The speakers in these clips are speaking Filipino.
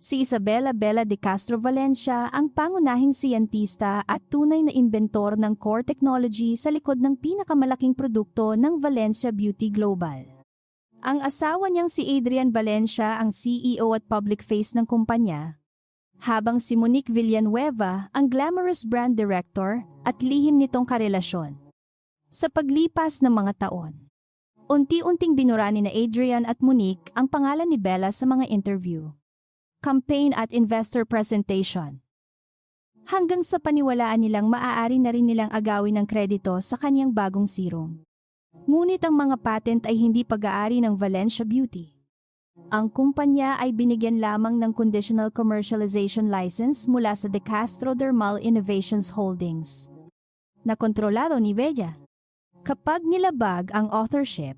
Si Isabela Bella de Castro Valencia ang pangunahing siyentista at tunay na inventor ng core technology sa likod ng pinakamalaking produkto ng Valencia Beauty Global. Ang asawa niyang si Adrian Valencia ang CEO at public face ng kumpanya, habang si Monique Villanueva ang glamorous brand director at lihim nitong karelasyon. Sa paglipas ng mga taon, unti-unting binura ni Adrian at Monique ang pangalan ni Bella sa mga interview, campaign at investor presentation. Hanggang sa paniwalaan nilang maaari na rin nilang agawin ng kredito sa kanyang bagong serum. Ngunit ang mga patent ay hindi pag-aari ng Valencia Beauty. Ang kumpanya ay binigyan lamang ng conditional commercialization license mula sa De Castro Dermal Innovations Holdings, na kontrolado ni Bella. Kapag nilabag ang authorship,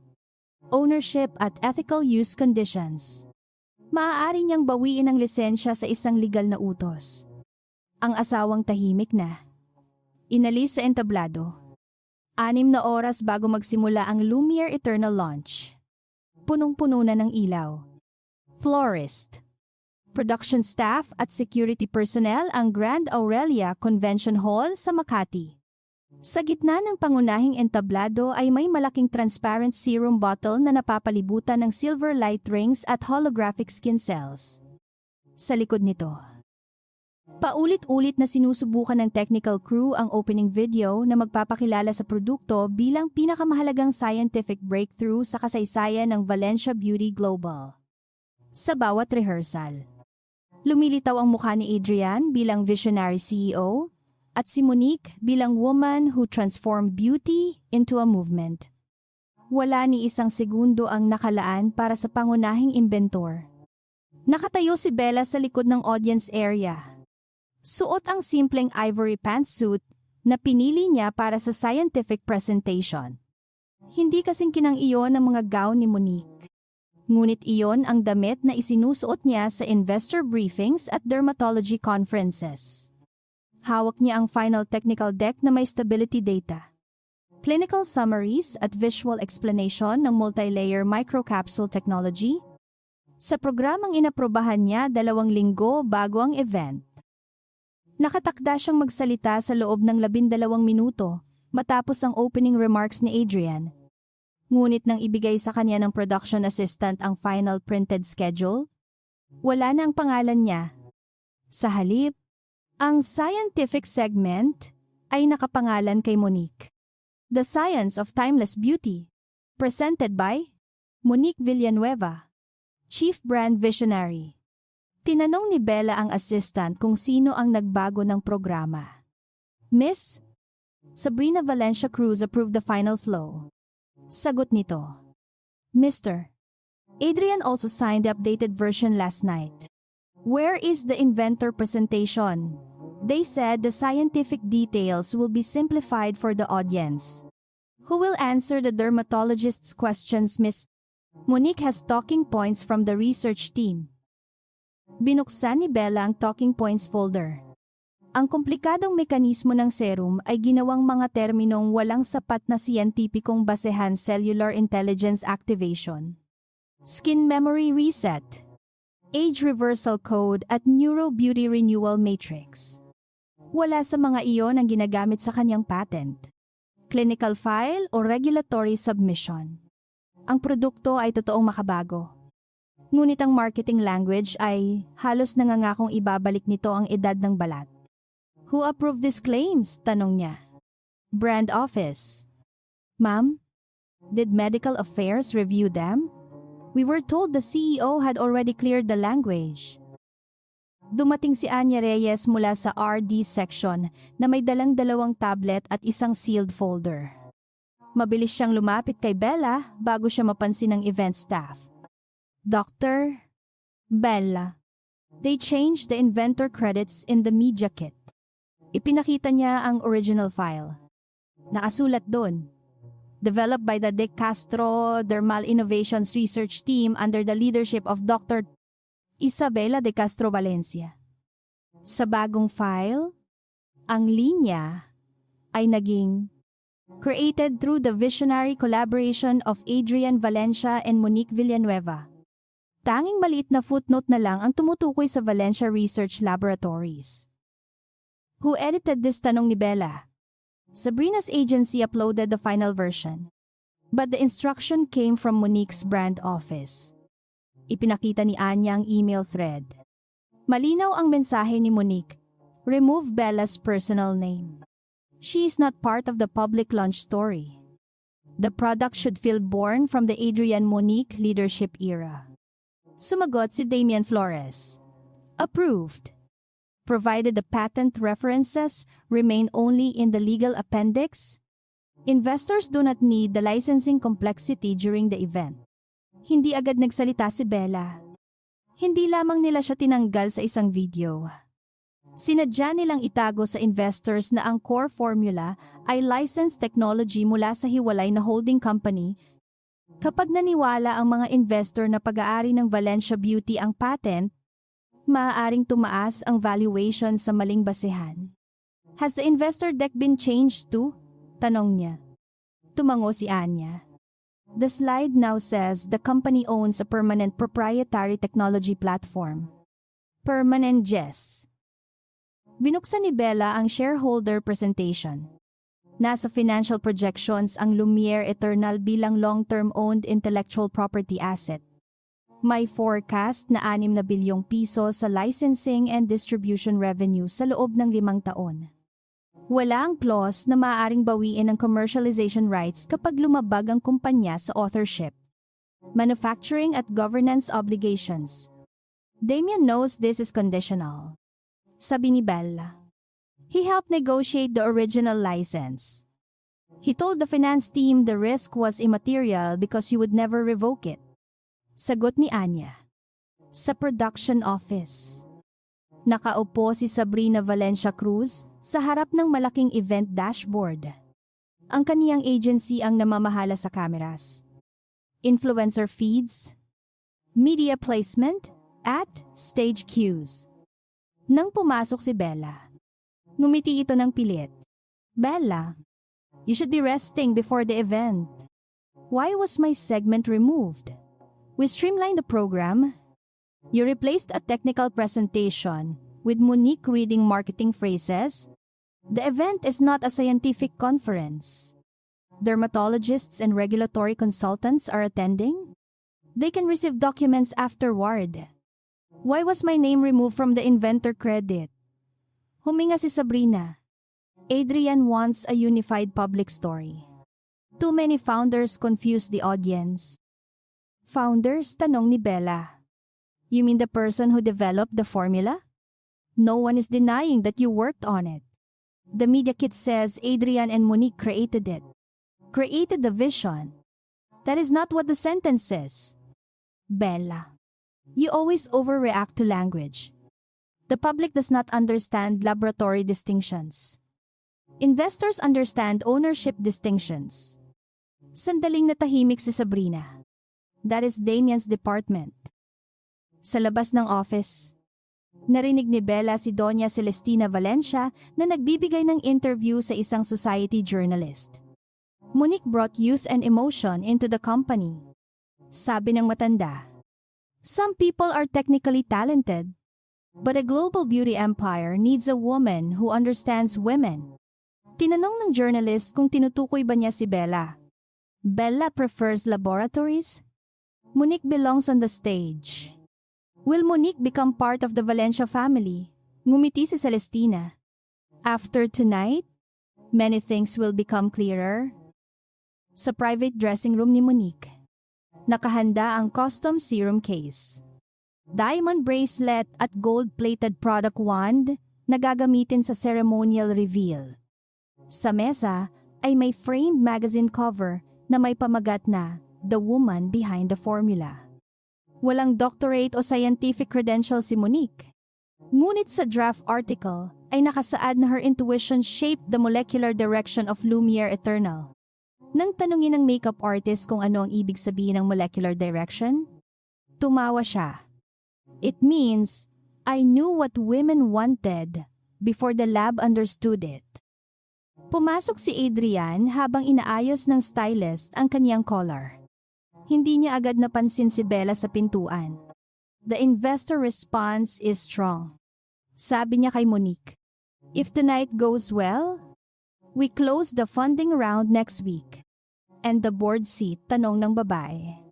ownership at ethical use conditions, maaari niyang bawiin ang lisensya sa isang legal na utos. Ang asawang tahimik na inalis sa entablado. 6 na oras bago magsimula ang Lumiere Eternal launch. Punong-puno na ng ilaw. Florist, production staff at security personnel ang Grand Aurelia Convention Hall sa Makati. Sa gitna ng pangunahing entablado ay may malaking transparent serum bottle na napapalibutan ng silver light rings at holographic skin cells. Sa likod nito, paulit-ulit na sinusubukan ng technical crew ang opening video na magpapakilala sa produkto bilang pinakamahalagang scientific breakthrough sa kasaysayan ng Valencia Beauty Global. Sa bawat rehearsal, lumilitaw ang mukha ni Adrian bilang visionary CEO at si Monique bilang woman who transformed beauty into a movement. Wala ni isang segundo ang nakalaan para sa pangunahing inventor. Nakatayo si Bella sa likod ng audience area. Suot ang simpleng ivory pantsuit na pinili niya para sa scientific presentation. Hindi kasing kinang iyon ang mga gown ni Monique. Ngunit iyon ang damit na isinusuot niya sa investor briefings at dermatology conferences. Hawak niya ang final technical deck na may stability data, clinical summaries at visual explanation ng multi-layer microcapsule technology. Sa programang inaprobahan niya 2 linggo bago ang event. Nakatakda siyang magsalita sa loob ng 12 minuto matapos ang opening remarks ni Adrian. Ngunit nang ibigay sa kanya ng production assistant ang final printed schedule, wala na ang pangalan niya. Sa halip, ang scientific segment ay nakapangalan kay Monique. The Science of Timeless Beauty, presented by Monique Villanueva, Chief Brand Visionary. Tinanong ni Bella ang assistant kung sino ang nagbago ng programa. Miss Sabrina Valencia Cruz approved the final flow. Sagot nito, Mr. Adrian also signed the updated version last night. Where is the inventor presentation? They said the scientific details will be simplified for the audience. Who will answer the dermatologist's questions, Miss? Monique has talking points from the research team. Binuksan ni Bella ang talking points folder. Ang komplikadong mekanismo ng serum ay ginawang mga terminong walang sapat na siyentipikong basehan: cellular intelligence activation, skin memory reset, age reversal code at neuro beauty renewal matrix. Wala sa mga iyon ang ginagamit sa kanyang patent, clinical file o regulatory submission. Ang produkto ay totoong makabago. Ngunit ang marketing language ay halos nangangakong ibabalik nito ang edad ng balat. Who approved these claims? Tanong niya. Brand office. Ma'am, did medical affairs review them? We were told the CEO had already cleared the language. Dumating si Anya Reyes mula sa RD section na may dalang 2 tablet at isang sealed folder. Mabilis siyang lumapit kay Bella bago siya mapansin ng event staff. Dr. Bella. They changed the inventor credits in the media kit. Ipinakita niya ang original file. Nakasulat doon, developed by the De Castro Dermal Innovations Research Team under the leadership of Dr. Isabela de Castro Valencia. Sa bagong file, ang linya ay naging created through the visionary collaboration of Adrian Valencia and Monique Villanueva. Tanging maliit na footnote na lang ang tumutukoy sa Valencia Research Laboratories. Who edited this, tanong ni Bella. Sabrina's agency uploaded the final version. But the instruction came from Monique's brand office. Ipinakita ni Anya ang email thread. Malinaw ang mensahe ni Monique. Remove Bella's personal name. She is not part of the public launch story. The product should feel born from the Adrian Monique leadership era. Sumagot si Damian Flores. Approved. Provided the patent references remain only in the legal appendix, investors do not need the licensing complexity during the event. Hindi agad nagsalita si Bella. Hindi lamang nila siya tinanggal sa isang video. Sinadya nilang itago sa investors na ang core formula ay licensed technology mula sa hiwalay na holding company. Kapag naniwala ang mga investor na pag-aari ng Valencia Beauty ang patent, maaaring tumaas ang valuation sa maling basehan. Has the investor deck been changed too? Tanong niya. Tumango si Anya. The slide now says the company owns a permanent proprietary technology platform. Permanent yes. Binuksan ni Bella ang shareholder presentation. Nasa financial projections ang Lumiere Eternal bilang long-term owned intellectual property asset. May forecast na 6 na bilyong piso sa licensing and distribution revenue sa loob ng 5 taon. Wala ang clause na maaaring bawiin ang commercialization rights kapag lumabag ang kumpanya sa authorship, manufacturing at governance obligations. Damian knows this is conditional. Sabi ni Bella. He helped negotiate the original license. He told the finance team the risk was immaterial because he would never revoke it. Sagot ni Anya. Sa production office. Nakaupo si Sabrina Valencia Cruz sa harap ng malaking event dashboard. Ang kaniyang agency ang namamahala sa cameras, influencer feeds, media placement, at stage cues. Nang pumasok si Bella, ngumiti ito ng pilit. Bella, you should be resting before the event. Why was my segment removed? We streamlined the program. You replaced a technical presentation with Monique reading marketing phrases. The event is not a scientific conference. Dermatologists and regulatory consultants are attending. They can receive documents afterward. Why was my name removed from the inventor credit? Huminga si Sabrina. Adrian wants a unified public story. Too many founders confuse the audience. Founders? Tanong ni Bella. You mean the person who developed the formula? No one is denying that you worked on it. The media kit says Adrian and Monique created it. Created the vision. That is not what the sentence says. Bella. You always overreact to language. The public does not understand laboratory distinctions. Investors understand ownership distinctions. Sandaling natahimik si Sabrina. That is Damian's department. Sa labas ng office, narinig ni Bella si Doña Celestina Valencia na nagbibigay ng interview sa isang society journalist. Monique brought youth and emotion into the company. Sabi ng matanda, some people are technically talented, but a global beauty empire needs a woman who understands women. Tinanong ng journalist kung tinutukoy ba niya si Bella. Bella prefers laboratories. Monique belongs on the stage. Will Monique become part of the Valencia family? Ngumiti si Celestina. After tonight, many things will become clearer. Sa private dressing room ni Monique, nakahanda ang custom serum case, diamond bracelet at gold-plated product wand na gagamitin sa ceremonial reveal. Sa mesa ay may framed magazine cover na may pamagat na The Woman Behind the Formula. Walang doctorate o scientific credential si Monique. Ngunit sa draft article ay nakasaad na her intuition shaped the molecular direction of Lumiere Eternal. Nang tanungin ng makeup artist kung ano ang ibig sabihin ng molecular direction, tumawa siya. It means, I knew what women wanted before the lab understood it. Pumasok si Adrian habang inaayos ng stylist ang kanyang collar. Hindi niya agad napansin si Bella sa pintuan. The investor response is strong. Sabi niya kay Monique, "If tonight goes well, we close the funding round next week." And the board seat, tanong ng babae.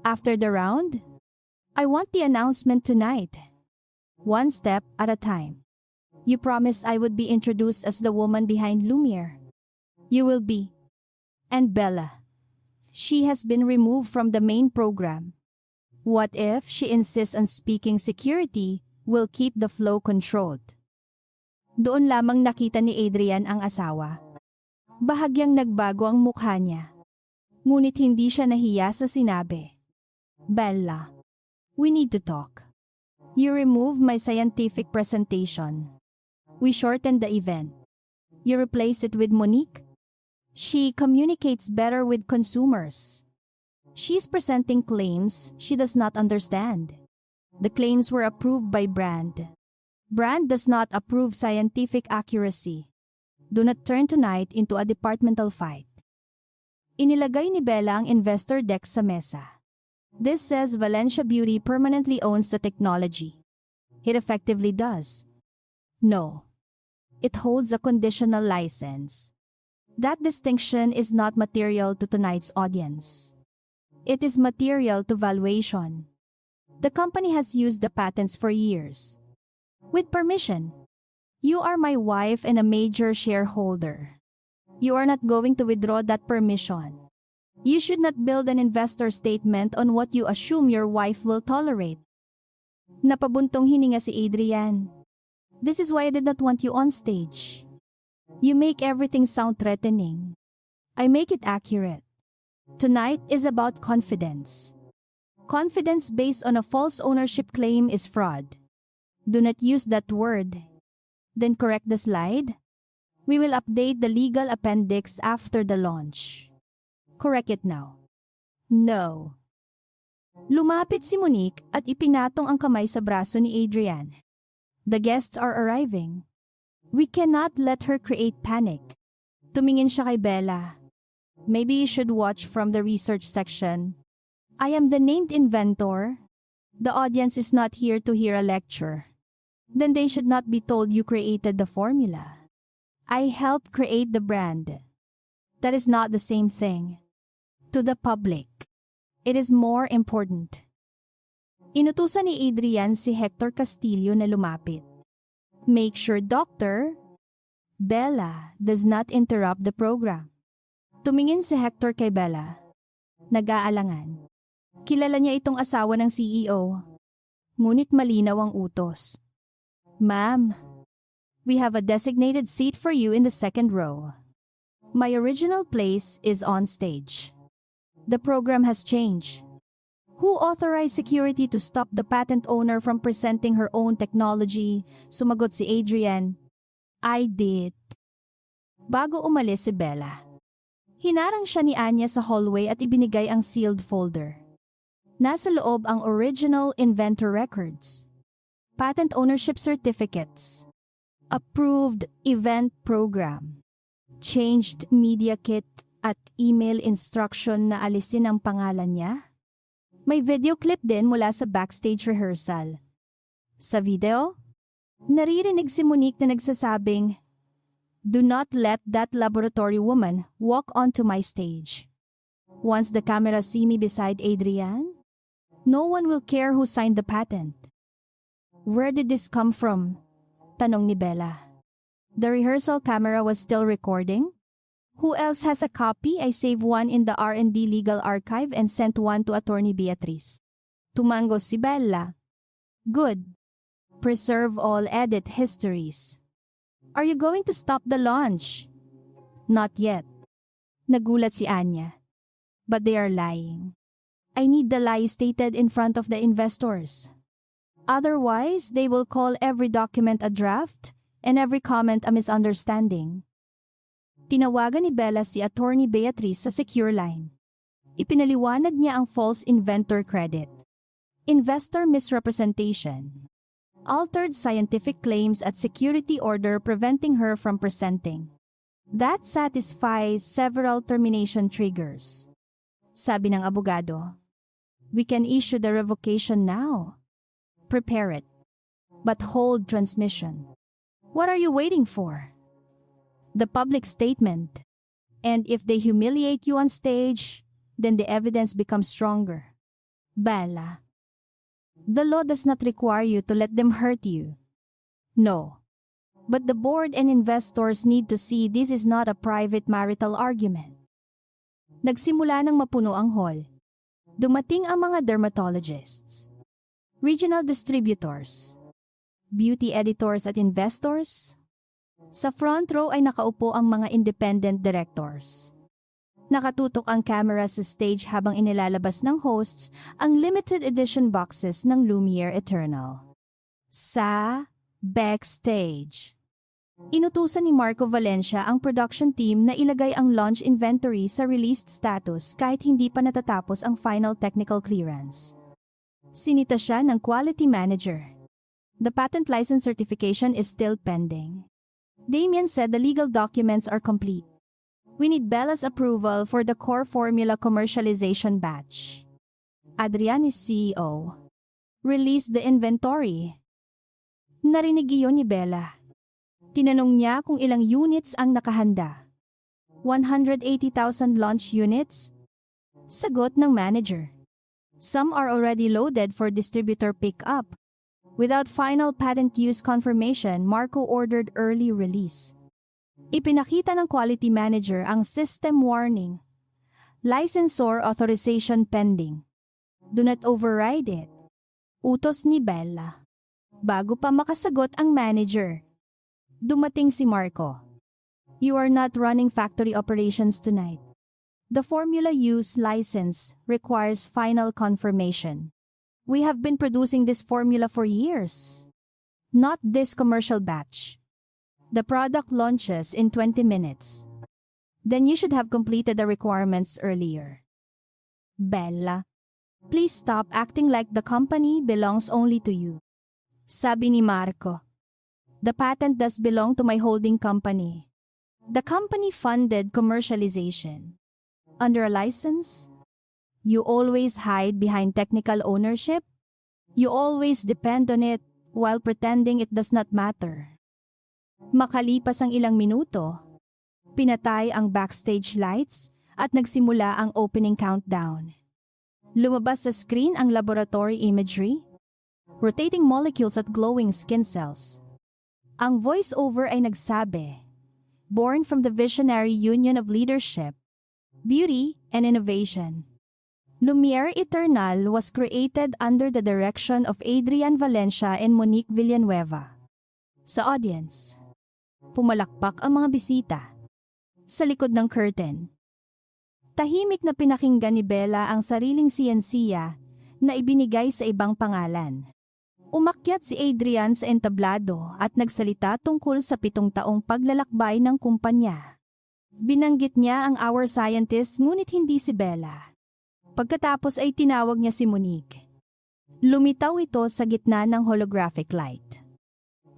"After the round? I want the announcement tonight. One step at a time. You promised I would be introduced as the woman behind Lumiere. You will be. And Bella. She has been removed from the main program. What if she insists on speaking security will keep the flow controlled?" Doon lamang nakita ni Adrian ang asawa. Bahagyang nagbago ang mukha niya. Ngunit hindi siya nahiya sa sinabi. "Bella, we need to talk. You removed my scientific presentation. We shortened the event. You replace it with Monique. She communicates better with consumers. She's presenting claims she does not understand. The claims were approved by Brand. Brand does not approve scientific accuracy. Do not turn tonight into a departmental fight." Inilagay ni Bella ang investor deck sa mesa. This says Valencia Beauty permanently owns the technology. It effectively does. No. It holds a conditional license. That distinction is not material to tonight's audience. It is material to valuation. The company has used the patents for years. With permission. You are my wife and a major shareholder. You are not going to withdraw that permission. You should not build an investor statement on what you assume your wife will tolerate. Napabuntong hininga si Adrian. This is why I did not want you on stage. You make everything sound threatening. I make it accurate. Tonight is about confidence. Confidence based on a false ownership claim is fraud. Do not use that word. Then correct the slide. We will update the legal appendix after the launch. Correct it now. No. Lumapit si Monique at ipinatong ang kamay sa braso ni Adrian. The guests are arriving. We cannot let her create panic. Tumingin siya kay Bella. Maybe you should watch from the research section. I am the named inventor. The audience is not here to hear a lecture. Then they should not be told you created the formula. I helped create the brand. That is not the same thing. To the public, it is more important. Inutusan ni Adrian si Hector Castillo na lumapit. Make sure, Doctor, Bella does not interrupt the program. Tumingin si Hector kay Bella. Nag-aalangan. Kilala niya itong asawa ng CEO. Ngunit malinaw ang utos. "Ma'am, we have a designated seat for you in the second row. My original place is on stage. The program has changed. Who authorized security to stop the patent owner from presenting her own technology?" Sumagot si Adrian. "I did." Bago umalis si Bella, hinarang siya ni Anya sa hallway at ibinigay ang sealed folder. Nasa loob ang original inventor records, patent ownership certificates, approved event program, changed media kit at email instruction na alisin ang pangalan niya. May video clip din mula sa backstage rehearsal. Sa video, naririnig si Monique na nagsasabing, "Do not let that laboratory woman walk onto my stage. Once the camera see me beside Adrian, no one will care who signed the patent." "Where did this come from?" tanong ni Bella. The rehearsal camera was still recording. Who else has a copy? I saved one in the R&D legal archive and sent one to Attorney Beatrice. Tumango si Bella. Good. Preserve all edit histories. Are you going to stop the launch? Not yet. Nagulat si Anya. But they are lying. I need the lie stated in front of the investors. Otherwise, they will call every document a draft and every comment a misunderstanding. Tinawagan ni Bella si Attorney Beatrice sa secure line. Ipinaliwanag niya ang false inventor credit, investor misrepresentation, altered scientific claims at security order preventing her from presenting. That satisfies several termination triggers. Sabi ng abogado, we can issue the revocation now. prepare it. But hold transmission. What are you waiting for? The public statement. And if they humiliate you on stage, then the evidence becomes stronger. Bella. The law does not require you to let them hurt you. No. But the board and investors need to see this is not a private marital argument. Nagsimula ng mapuno ang hall. Dumating ang mga dermatologists, regional distributors, beauty editors at investors. Sa front row ay nakaupo ang mga independent directors. Nakatutok ang camera sa stage habang inilalabas ng hosts ang limited edition boxes ng Lumiere Eternal. Sa backstage, inutusan ni Marco Valencia ang production team na ilagay ang launch inventory sa released status kahit hindi pa natatapos ang final technical clearance. Sinita siya ng quality manager. The patent license certification is still pending. Damien said the legal documents are complete. We need Bella's approval for the core formula commercialization batch. Adrian is CEO. Release the inventory. Narinig iyon ni Bella. Tinanong niya kung ilang units ang nakahanda. 180,000 launch units? Sagot ng manager. Some are already loaded for distributor pickup. Without final patent use confirmation, Marco ordered early release. Ipinakita ng quality manager ang system warning. Licensor authorization pending. Do not override it. Utos ni Bella. Bago pa makasagot ang manager, dumating si Marco. You are not running factory operations tonight. The formula use license requires final confirmation. We have been producing this formula for years. Not this commercial batch. The product launches in 20 minutes. Then you should have completed the requirements earlier. Bella, please stop acting like the company belongs only to you. Sabi ni Marco. The patent does belong to my holding company. The company funded commercialization. Under a license? You always hide behind technical ownership? You always depend on it while pretending it does not matter. Makalipas ang ilang minuto, pinatay ang backstage lights at nagsimula ang opening countdown. Lumabas sa screen ang laboratory imagery, rotating molecules at glowing skin cells. Ang voice-over ay nagsabi, born from the visionary union of leadership, beauty, and innovation. Lumiere Eternal was created under the direction of Adrian Valencia and Monique Villanueva. Sa audience, pumalakpak ang mga bisita. Sa likod ng curtain, tahimik na pinakinggan ni Bella ang sariling siyensiya na ibinigay sa ibang pangalan. Umakyat si Adrian sa entablado at nagsalita tungkol sa 7 taong paglalakbay ng kumpanya. Binanggit niya ang our scientist ngunit hindi si Bella. Pagkatapos ay tinawag niya si Monique. Lumitaw ito sa gitna ng holographic light.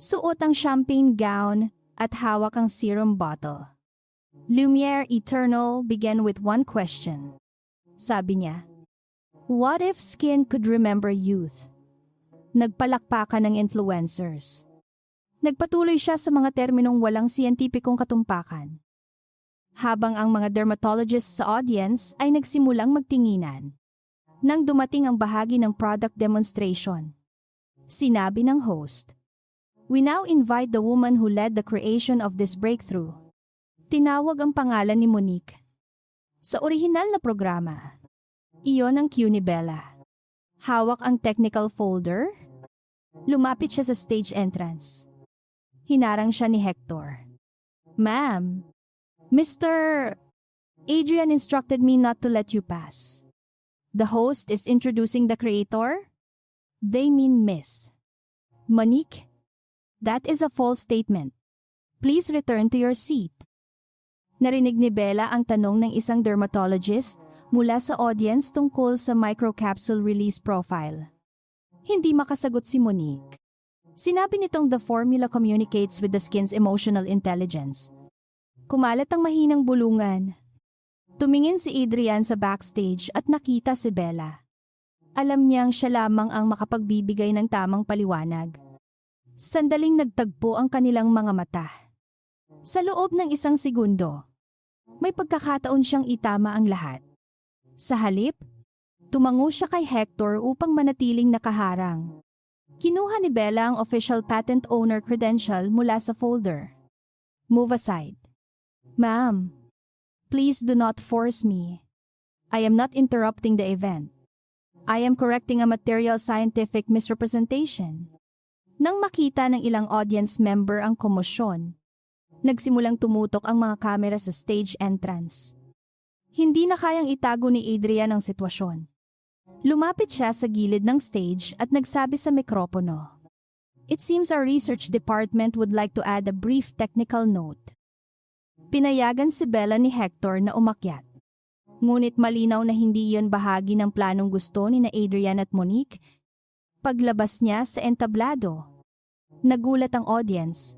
Suot ang champagne gown at hawak ang serum bottle. Lumiere Eternal began with one question. Sabi niya, what if skin could remember youth? Nagpalakpakan ng influencers. Nagpatuloy siya sa mga terminong walang siyentipikong katumpakan. Habang ang mga dermatologists sa audience ay nagsimulang magtinginan. Nang dumating ang bahagi ng product demonstration, sinabi ng host, we now invite the woman who led the creation of this breakthrough. Tinawag ang pangalan ni Monique. Sa orihinal na programa, iyon ang cue ni Bella. Hawak ang technical folder. Lumapit siya sa stage entrance. Hinarang siya ni Hector. Ma'am, Mr. Adrian instructed me not to let you pass. The host is introducing the creator? They mean Miss. Monique, that is a false statement. Please return to your seat. Narinig ni Bella ang tanong ng isang dermatologist mula sa audience tungkol sa microcapsule release profile. Hindi makasagot si Monique. Sinabi nitong the formula communicates with the skin's emotional intelligence. Kumalat ang mahinang bulungan. Tumingin si Adrian sa backstage at nakita si Bella. Alam niyang siya lamang ang makapagbibigay ng tamang paliwanag. Sandaling nagtagpo ang kanilang mga mata. Sa loob ng 1 segundo, may pagkakataon siyang itama ang lahat. Sa halip, tumango siya kay Hector upang manatiling nakaharang. Kinuha ni Bella ang official patent owner credential mula sa folder. Move aside. Ma'am, please do not force me. I am not interrupting the event. I am correcting a material scientific misrepresentation. Nang makita ng ilang audience member ang komosyon, nagsimulang tumutok ang mga kamera sa stage entrance. Hindi na kayang itago ni Adrian ang sitwasyon. Lumapit siya sa gilid ng stage at nagsabi sa mikropono. It seems our research department would like to add a brief technical note. Pinayagan si Bella ni Hector na umakyat. Ngunit malinaw na hindi iyon bahagi ng planong gusto ni na Adrian at Monique. Paglabas niya sa entablado, nagulat ang audience.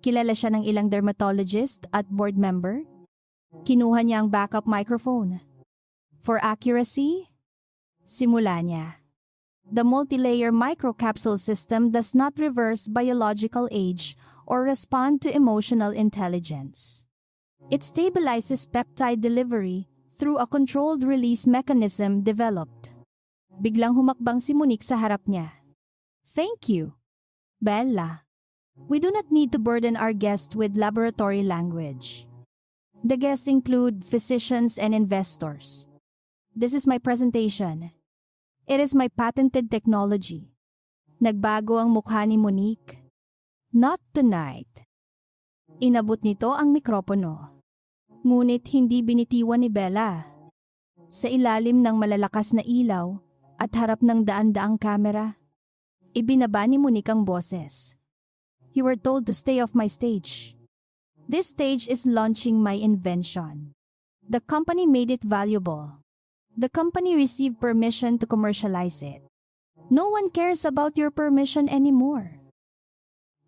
Kilala siya ng ilang dermatologist at board member. Kinuha niya ang backup microphone. For accuracy, simula niya. The multi-layer microcapsule system does not reverse biological age or respond to emotional intelligence. It stabilizes peptide delivery through a controlled release mechanism developed. Biglang humakbang si Monique sa harap niya. Thank you, Bella. We do not need to burden our guests with laboratory language. The guests include physicians and investors. This is my presentation. It is my patented technology. Nagbago ang mukha ni Monique. Not tonight. Inabot nito ang mikropono. Ngunit hindi binitiwan ni Bella. Sa ilalim ng malalakas na ilaw at harap ng daan-daang kamera, ibinaba ni Monique ang boses. You were told to stay off my stage. This stage is launching my invention. The company made it valuable. The company received permission to commercialize it. No one cares about your permission anymore.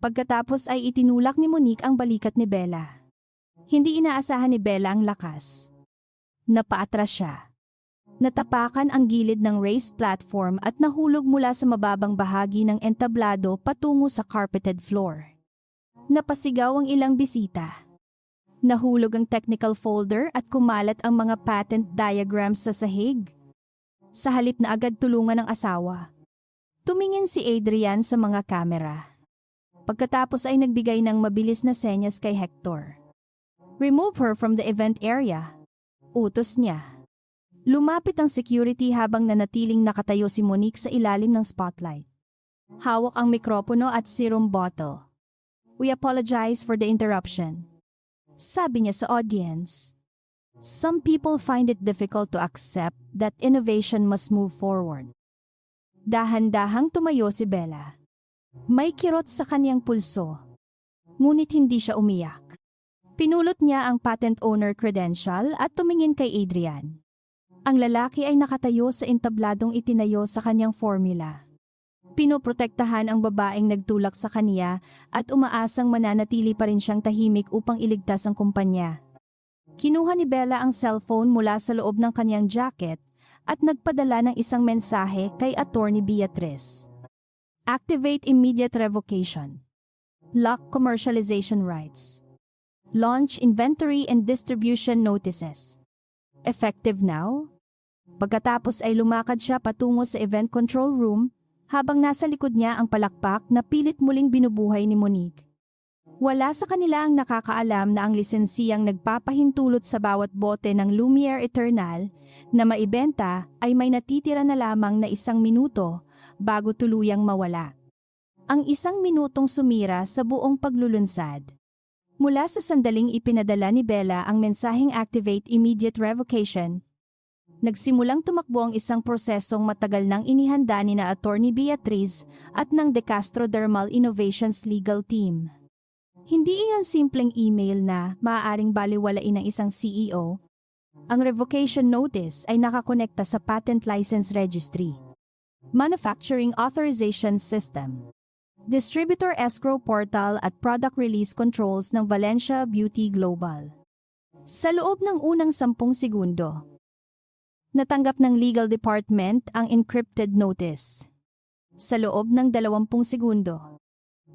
Pagkatapos ay itinulak ni Monique ang balikat ni Bella. Hindi inaasahan ni Bella ang lakas. Napaatras siya. Natapakan ang gilid ng raised platform at nahulog mula sa mababang bahagi ng entablado patungo sa carpeted floor. Napasigaw ang ilang bisita. Nahulog ang technical folder at kumalat ang mga patent diagrams sa sahig. Sa halip na agad tulungan ng asawa, tumingin si Adrian sa mga kamera. Pagkatapos ay nagbigay ng mabilis na senyas kay Hector. Remove her from the event area. Utos niya. Lumapit ang security habang nanatiling nakatayo si Monique sa ilalim ng spotlight. Hawak ang mikropono at serum bottle. We apologize for the interruption. Sabi niya sa audience. Some people find it difficult to accept that innovation must move forward. Dahan-dahang tumayo si Bella. May kirot sa kanyang pulso. Ngunit hindi siya umiyak. Pinulot niya ang patent owner credential at tumingin kay Adrian. Ang lalaki ay nakatayo sa entabladong itinayo sa kanyang formula. Pinoprotektahan ang babaeng nagtulak sa kaniya at umaasang mananatili pa rin siyang tahimik upang iligtas ang kumpanya. Kinuha ni Bella ang cellphone mula sa loob ng kanyang jacket at nagpadala ng isang mensahe kay Attorney Beatrice. Activate immediate revocation. Lock commercialization rights. Launch inventory and distribution notices. Effective now? Pagkatapos ay lumakad siya patungo sa event control room habang nasa likod niya ang palakpak na pilit muling binubuhay ni Monique. Wala sa kanila ang nakakaalam na ang lisensiyang nagpapahintulot sa bawat bote ng Lumiere Eternal na maibenta ay may natitira na lamang na 1 minuto bago tuluyang mawala. Ang 1 minutong sumira sa buong paglulunsad. Mula sa sandaling ipinadala ni Bella ang mensaheng Activate Immediate Revocation, nagsimulang tumakbo ang isang prosesong matagal nang inihanda ni na Attorney Beatrice at ng De Castro Dermal Innovations Legal Team. Hindi iyon simpleng email na maaaring baliwalain ng isang CEO. Ang revocation notice ay nakakonekta sa Patent License Registry, Manufacturing Authorization System, Distributor Escrow Portal at Product Release Controls ng Valencia Beauty Global. Sa loob ng unang 10 segundo, Natanggap ng legal department ang encrypted notice. Sa loob ng 20 segundo,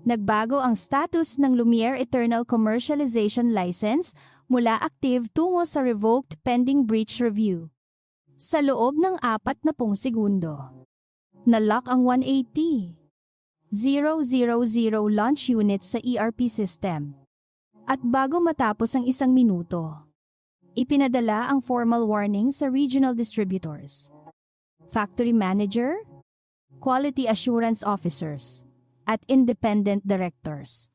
nagbago ang status ng Lumiere Eternal Commercialization License mula active tungo sa revoked pending breach review. Sa loob ng 40 segundo, na-lock ang 180,000 launch units sa ERP system. At bago matapos ang 1 minuto, ipinadala ang formal warning sa regional distributors, factory manager, quality assurance officers, at independent directors.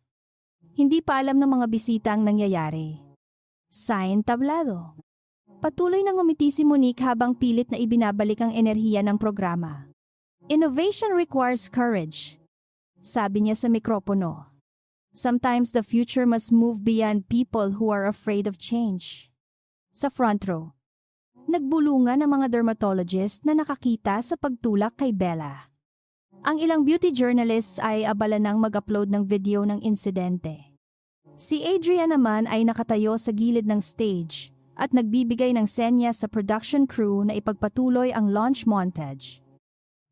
Hindi pa alam ng mga bisita ang nangyayari. Sa entablado. Patuloy nang ngumiti si Monique habang pilit na ibinabalik ang enerhiya ng programa. Innovation requires courage, sabi niya sa mikropono. Sometimes the future must move beyond people who are afraid of change. Sa front row, nagbulungan ang mga dermatologist na nakakita sa pagtulak kay Bella. Ang ilang beauty journalists ay abala nang mag-upload ng video ng insidente. Si Adrian naman ay nakatayo sa gilid ng stage at nagbibigay ng senya sa production crew na ipagpatuloy ang launch montage.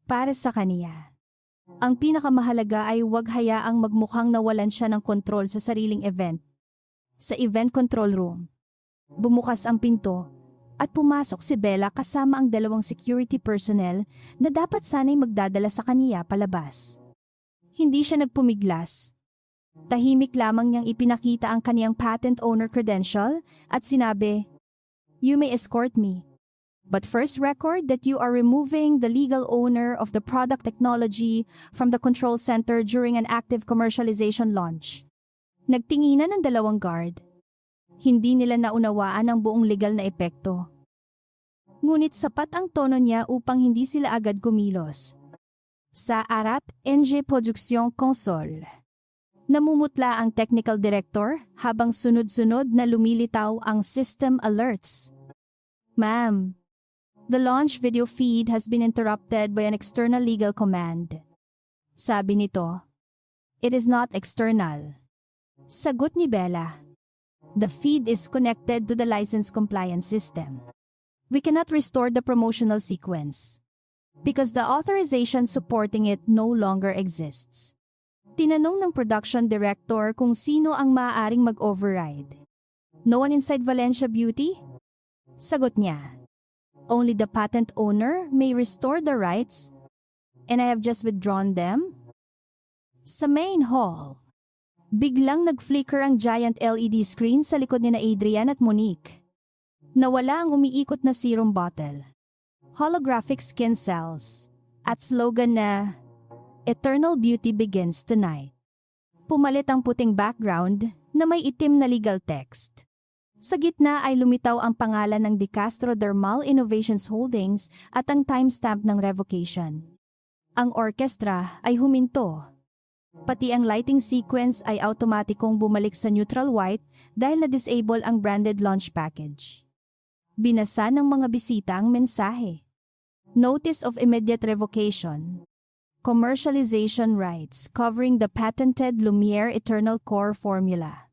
Para sa kaniya, ang pinakamahalaga ay huwag hayaang magmukhang nawalan siya ng kontrol sa sariling event. Sa event control room, bumukas ang pinto at pumasok si Bella kasama ang 2 security personnel na dapat sana'y magdadala sa kaniya palabas. Hindi siya nagpumiglas. Tahimik lamang niyang ipinakita ang kaniyang patent owner credential at sinabi, "You may escort me. But first record that you are removing the legal owner of the product technology from the control center during an active commercialization launch." Nagtinginan ng 2 guard. Hindi nila naunawaan ang buong legal na epekto. Ngunit sapat ang tono niya upang hindi sila agad kumilos. Sa harap, NG Production Console. Namumutla ang technical director habang sunod-sunod na lumilitaw ang system alerts. "Ma'am, the launch video feed has been interrupted by an external legal command." Sabi nito, "It is not external." Sagot ni Bella, "The feed is connected to the license compliance system. We cannot restore the promotional sequence because the authorization supporting it no longer exists." Tinanong ng production director kung sino ang maaaring mag-override. "No one inside Valencia Beauty?" Sagot niya, "Only the patent owner may restore the rights, and I have just withdrawn them." Sa main hall, biglang nag-flicker ang giant LED screen sa likod ni Adrian at Monique. Nawala ang umiikot na serum bottle, holographic skin cells, at slogan na, "Eternal Beauty begins tonight." Pumalit ang puting background na may itim na legal text. Sa gitna ay lumitaw ang pangalan ng De Castro Dermal Innovations Holdings at ang timestamp ng revocation. Ang orkestra ay huminto. Pati ang lighting sequence ay automatikong bumalik sa neutral white dahil na-disable ang branded launch package. Binasa ng mga bisita ang mensahe. Notice of immediate revocation. Commercialization rights covering the patented Lumiere Eternal Core formula.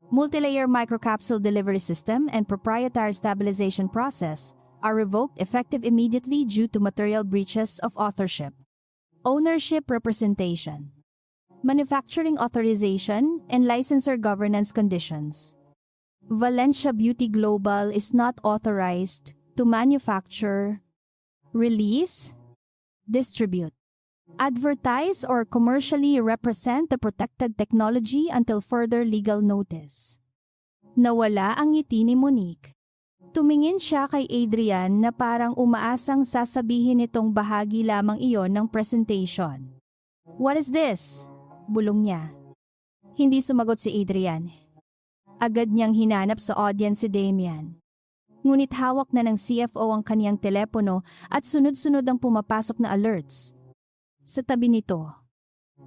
Multilayer microcapsule delivery system and proprietary stabilization process are revoked effective immediately due to material breaches of authorship. Ownership representation. Manufacturing authorization and licensor governance conditions. Valencia Beauty Global is not authorized to manufacture, release, distribute, advertise or commercially represent the protected technology until further legal notice. Nawala ang ngiti ni Monique. Tumingin siya kay Adrian na parang umaasang sasabihin nitong bahagi lamang iyon ng presentation. "What is this?" bulong niya. Hindi sumagot si Adrian. Agad niyang hinanap sa audience si Damian. Ngunit hawak na ng CFO ang kaniyang telepono at sunod-sunod ang pumapasok na alerts. Sa tabi nito,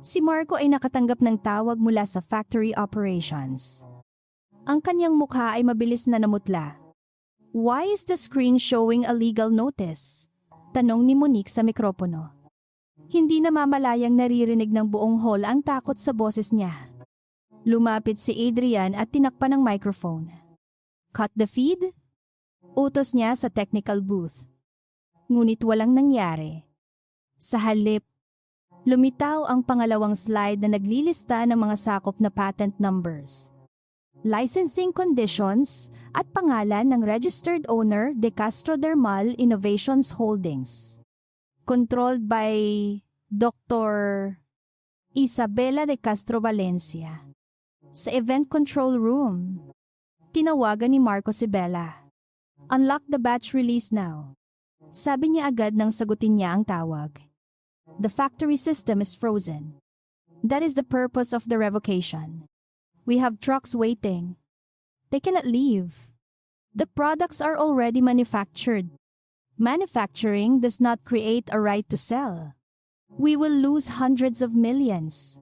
si Marco ay nakatanggap ng tawag mula sa factory operations. Ang kanyang mukha ay mabilis na namutla. "Why is the screen showing a legal notice?" Tanong ni Monique sa mikropono. Hindi namamalayang naririnig ng buong hall ang takot sa boses niya. Lumapit si Adrian at tinakpan ng microphone. "Cut the feed?" Utos niya sa technical booth. Ngunit walang nangyari. Sa halip, lumitaw ang pangalawang slide na naglilista ng mga sakop na patent numbers, licensing conditions at pangalan ng registered owner De Castro Dermal Innovations Holdings. Controlled by Dr. Isabela De Castro Valencia. Sa event control room, tinawagan ni Marco si Bella. "Unlock the batch release now." Sabi niya agad nang sagutin niya ang tawag. "The factory system is frozen. That is the purpose of the revocation. We have trucks waiting. They cannot leave. The products are already manufactured. Manufacturing does not create a right to sell. We will lose hundreds of millions.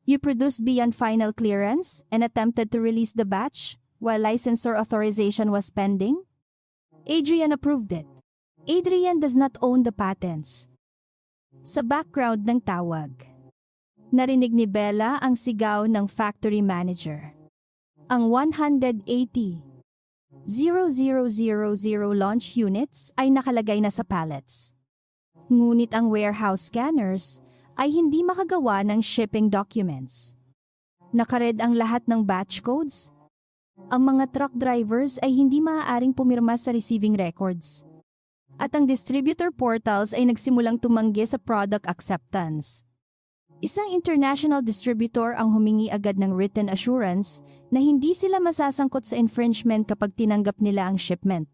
You produced beyond final clearance and attempted to release the batch while licensor authorization was pending? Adrian approved it. Adrian does not own the patents." Sa background ng tawag, narinig ni Bella ang sigaw ng factory manager. Ang 180,000 launch units ay nakalagay na sa pallets. Ngunit ang warehouse scanners ay hindi makagawa ng shipping documents. Nakared ang lahat ng batch codes. Ang mga truck drivers ay hindi maaaring pumirma sa receiving records. At ang distributor portals ay nagsimulang tumanggi sa product acceptance. Isang international distributor ang humingi agad ng written assurance na hindi sila masasangkot sa infringement kapag tinanggap nila ang shipment.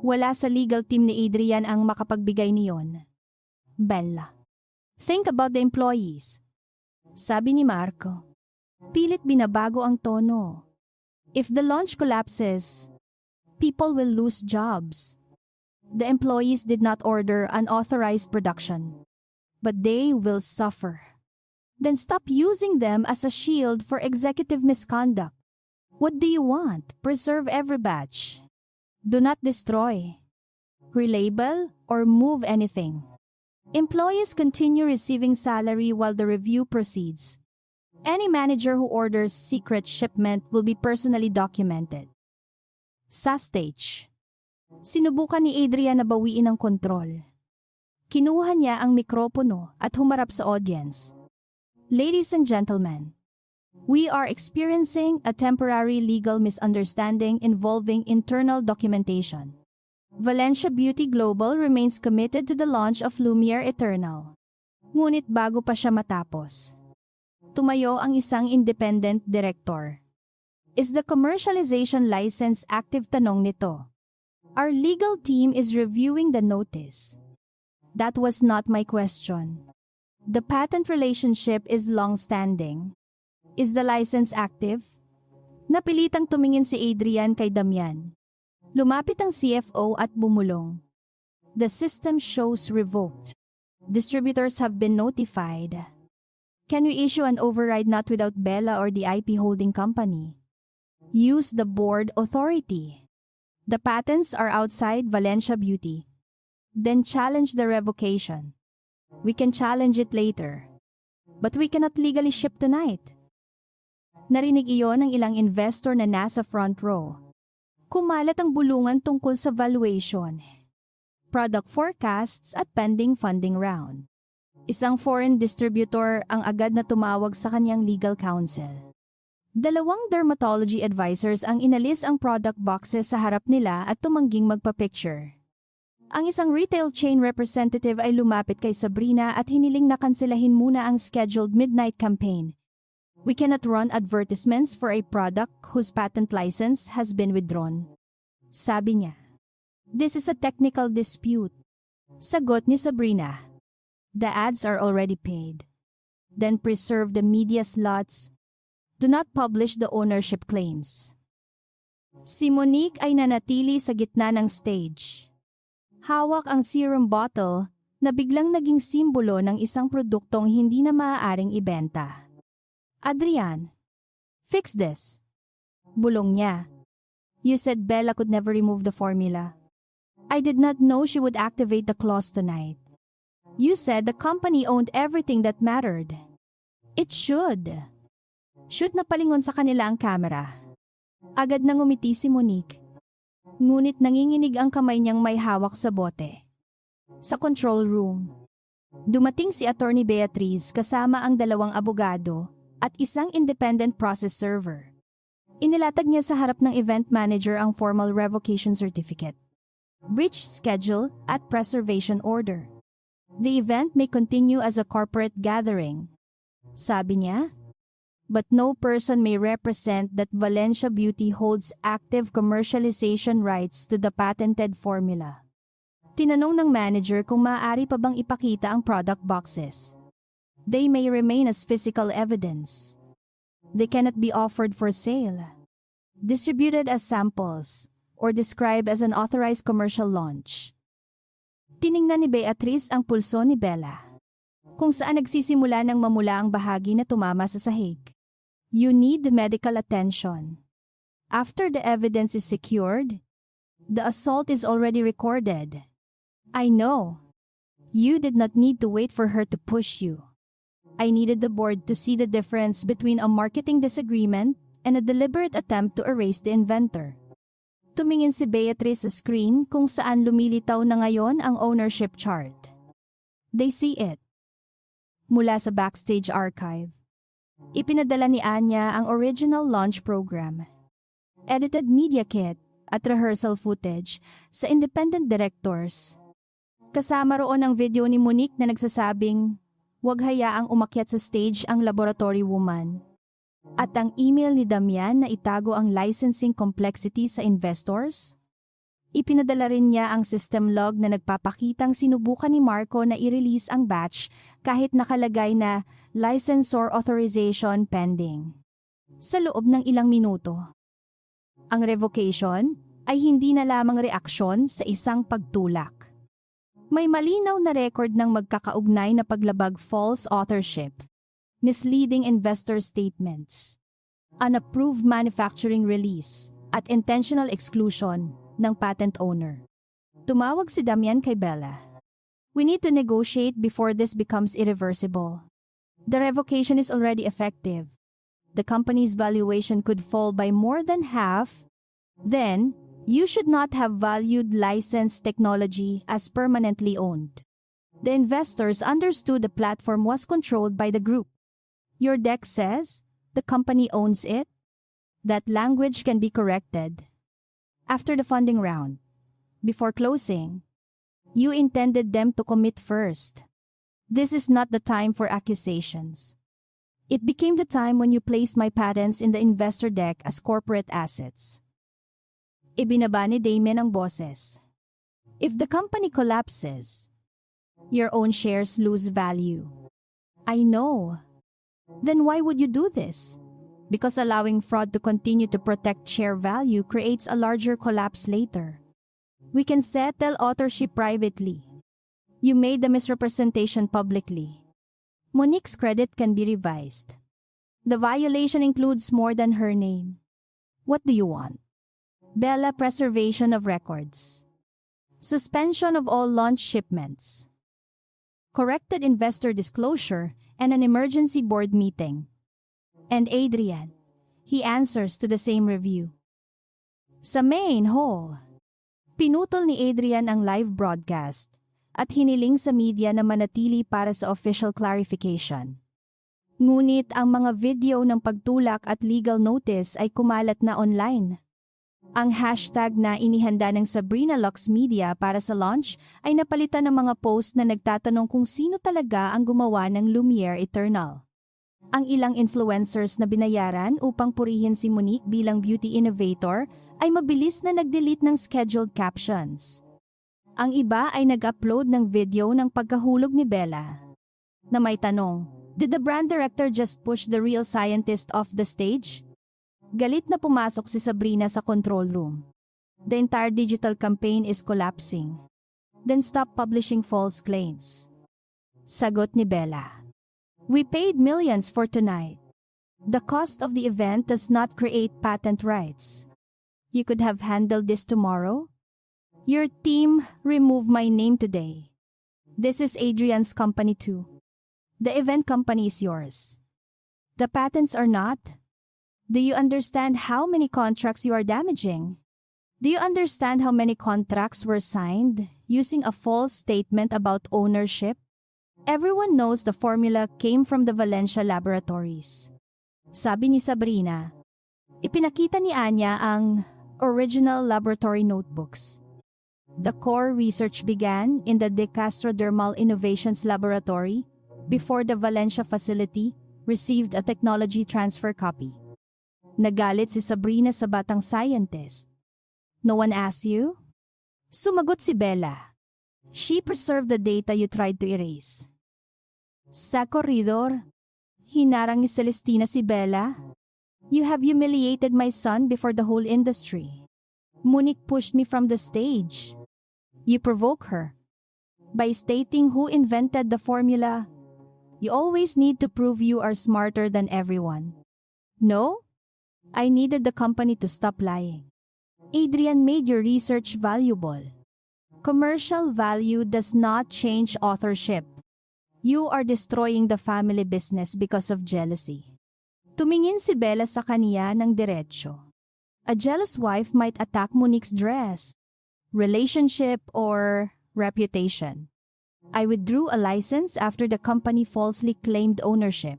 Wala sa legal team ni Adrian ang makapagbigay niyon. "Bella, think about the employees," sabi ni Marco. Pilit binabago ang tono. "If the launch collapses, people will lose jobs. The employees did not order unauthorized production, but they will suffer. Then stop using them as a shield for executive misconduct. What do you want? Preserve every batch. Do not destroy, relabel, or move anything. Employees continue receiving salary while the review proceeds. Any manager who orders secret shipment will be personally documented." Sa stage, sinubukan ni Adrian na bawiin ang kontrol. Kinuha niya ang mikropono at humarap sa audience. "Ladies and gentlemen, we are experiencing a temporary legal misunderstanding involving internal documentation. Valencia Beauty Global remains committed to the launch of Lumiere Eternal." Ngunit bago pa siya matapos, tumayo ang isang independent director. "Is the commercialization license active?" tanong nito. "Our legal team is reviewing the notice." "That was not my question. The patent relationship is long-standing. Is the license active?" Napilitang tumingin si Adrian kay Damian. Lumapit ang CFO at bumulong. "The system shows revoked. Distributors have been notified. Can we issue an override not without Bella or the IP holding company? Use the board authority. The patents are outside Valencia Beauty. Then challenge the revocation. We can challenge it later. But we cannot legally ship tonight." Narinig iyon ng ilang investor na nasa front row. Kumalat ang bulungan tungkol sa valuation, product forecasts at pending funding round. Isang foreign distributor ang agad na tumawag sa kanyang legal counsel. 2 dermatology advisors ang inalis ang product boxes sa harap nila at tumangging magpa-picture. Ang isang retail chain representative ay lumapit kay Sabrina at hiniling na kanselahin muna ang scheduled midnight campaign. "We cannot run advertisements for a product whose patent license has been withdrawn," sabi niya. "This is a technical dispute." Sagot ni Sabrina. "The ads are already paid. Then preserve the media slots. Do not publish the ownership claims." Si Monique ay nanatili sa gitna ng stage. Hawak ang serum bottle na biglang naging simbolo ng isang produktong hindi na maaaring ibenta. "Adrian, fix this." Bulong niya. "You said Bella could never remove the formula. I did not know she would activate the clause tonight. You said the company owned everything that mattered. It should." Shoot na palingon sa kanila ang kamera. Agad nang umiti si Monique. Ngunit nanginginig ang kamay niyang may hawak sa bote. Sa control room, dumating si Attorney Beatriz kasama ang 2 abogado at isang independent process server. Inilatag niya sa harap ng event manager ang formal revocation certificate, breach schedule at preservation order. The event may continue as a corporate gathering, sabi niya. But no person may represent that Valencia Beauty holds active commercialization rights to the patented formula. Tinanong ng manager kung maaari pa bang ipakita ang product boxes. They may remain as physical evidence. They cannot be offered for sale, distributed as samples, or described as an authorized commercial launch. Tiningnan ni Beatriz ang pulso ni Bella, kung saan nagsisimula ng mamula ang bahagi na tumama sa sahig. You need medical attention. After the evidence is secured, the assault is already recorded. I know. You did not need to wait for her to push you. I needed the board to see the difference between a marketing disagreement and a deliberate attempt to erase the inventor. Tumingin si Beatrice sa screen kung saan lumilitaw na ngayon ang ownership chart. They see it. Mula sa backstage archive, ipinadala ni Anya ang original launch program, edited media kit at rehearsal footage sa independent directors. Kasama roon ang video ni Monique na nagsasabing, "Huwag hayaang umakyat sa stage ang laboratory woman." At ang email ni Damian na itago ang licensing complexity sa investors. Ipinadala rin niya ang system log na nagpapakitang sinubukan ni Marco na i-release ang batch kahit nakalagay na licensor authorization pending. Sa loob ng ilang minuto, ang revocation ay hindi na lamang reaksyon sa isang pagtulak. May malinaw na record ng magkakaugnay na paglabag false authorship, misleading investor statements, unapproved manufacturing release, at intentional exclusion ng patent owner. Tumawag si Damian kay Bella. We need to negotiate before this becomes irreversible. The revocation is already effective. The company's valuation could fall by more than half. Then, you should not have valued licensed technology as permanently owned. The investors understood the platform was controlled by the group. Your deck says the company owns it. That language can be corrected. After the funding round, before closing, you intended them to commit first. This is not the time for accusations. It became the time when you placed my patents in the investor deck as corporate assets. Ibinaba ni Damien ang boses. If the company collapses, your own shares lose value. I know. Then why would you do this? Because allowing fraud to continue to protect share value creates a larger collapse later. We can settle authorship privately. You made the misrepresentation publicly. Monique's credit can be revised. The violation includes more than her name. What do you want? Bella, preservation of records. Suspension of all launch shipments. Corrected investor disclosure and an emergency board meeting. And Adrian, he answers to the same review. Sa main hall, pinutol ni Adrian ang live broadcast at hiniling sa media na manatili para sa official clarification. Ngunit ang mga video ng pagtulak at legal notice ay kumalat na online. Ang hashtag na inihanda ng Sabrina Lux Media para sa launch ay napalitan ng mga post na nagtatanong kung sino talaga ang gumawa ng Lumiere Eternal. Ang ilang influencers na binayaran upang purihin si Monique bilang beauty innovator ay mabilis na nag-delete ng scheduled captions. Ang iba ay nag-upload ng video ng pagkahulog ni Bella, na may tanong, did the brand director just push the real scientist off the stage? Galit na pumasok si Sabrina sa control room. The entire digital campaign is collapsing. Then stop publishing false claims. Sagot ni Bella. We paid millions for tonight. The cost of the event does not create patent rights. You could have handled this tomorrow. Your team removed my name today. This is Adrian's company too. The event company is yours. The patents are not. Do you understand how many contracts you are damaging? Do you understand how many contracts were signed using a false statement about ownership? Everyone knows the formula came from the Valencia laboratories. Sabi ni Sabrina. Ipinakita ni Anya ang original laboratory notebooks. The core research began in the De Castro Dermal Innovations Laboratory before the Valencia facility received a technology transfer copy. Nagalit si Sabrina sa batang scientist. No one asked you? Sumagot si Bella. She preserved the data you tried to erase. Sa koridor, hinarang ni Celestina si Bella. You have humiliated my son before the whole industry. Monique pushed me from the stage. You provoke her. By stating who invented the formula, you always need to prove you are smarter than everyone. No? I needed the company to stop lying. Adrian made your research valuable. Commercial value does not change authorship. You are destroying the family business because of jealousy. Tumingin si Bella sa kaniya ng diretso. A jealous wife might attack Monique's dress, relationship, or reputation. I withdrew a license after the company falsely claimed ownership,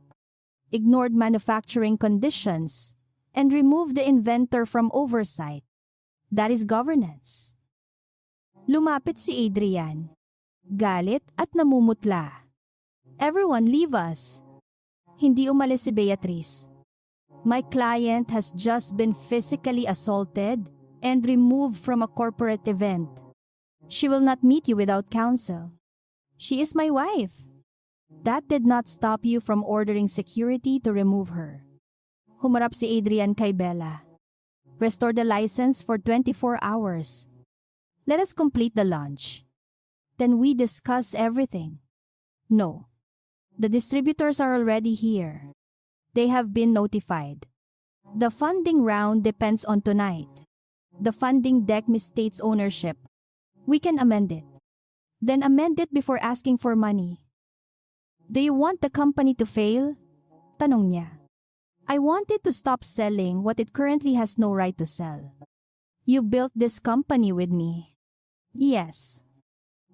ignored manufacturing conditions, and removed the inventor from oversight. That is governance. Lumapit si Adrian. Galit at namumutla. Everyone leave us. Hindi umalis si Beatrice. My client has just been physically assaulted and removed from a corporate event. She will not meet you without counsel. She is my wife. That did not stop you from ordering security to remove her. Humarap si Adrian kay Bella. Restore the license for 24 hours. Let us complete the launch. Then we discuss everything. No. The distributors are already here. They have been notified. The funding round depends on tonight. The funding deck misstates ownership. We can amend it. Then amend it before asking for money. Do you want the company to fail? Tanong niya. I want it to stop selling what it currently has no right to sell. You built this company with me. Yes.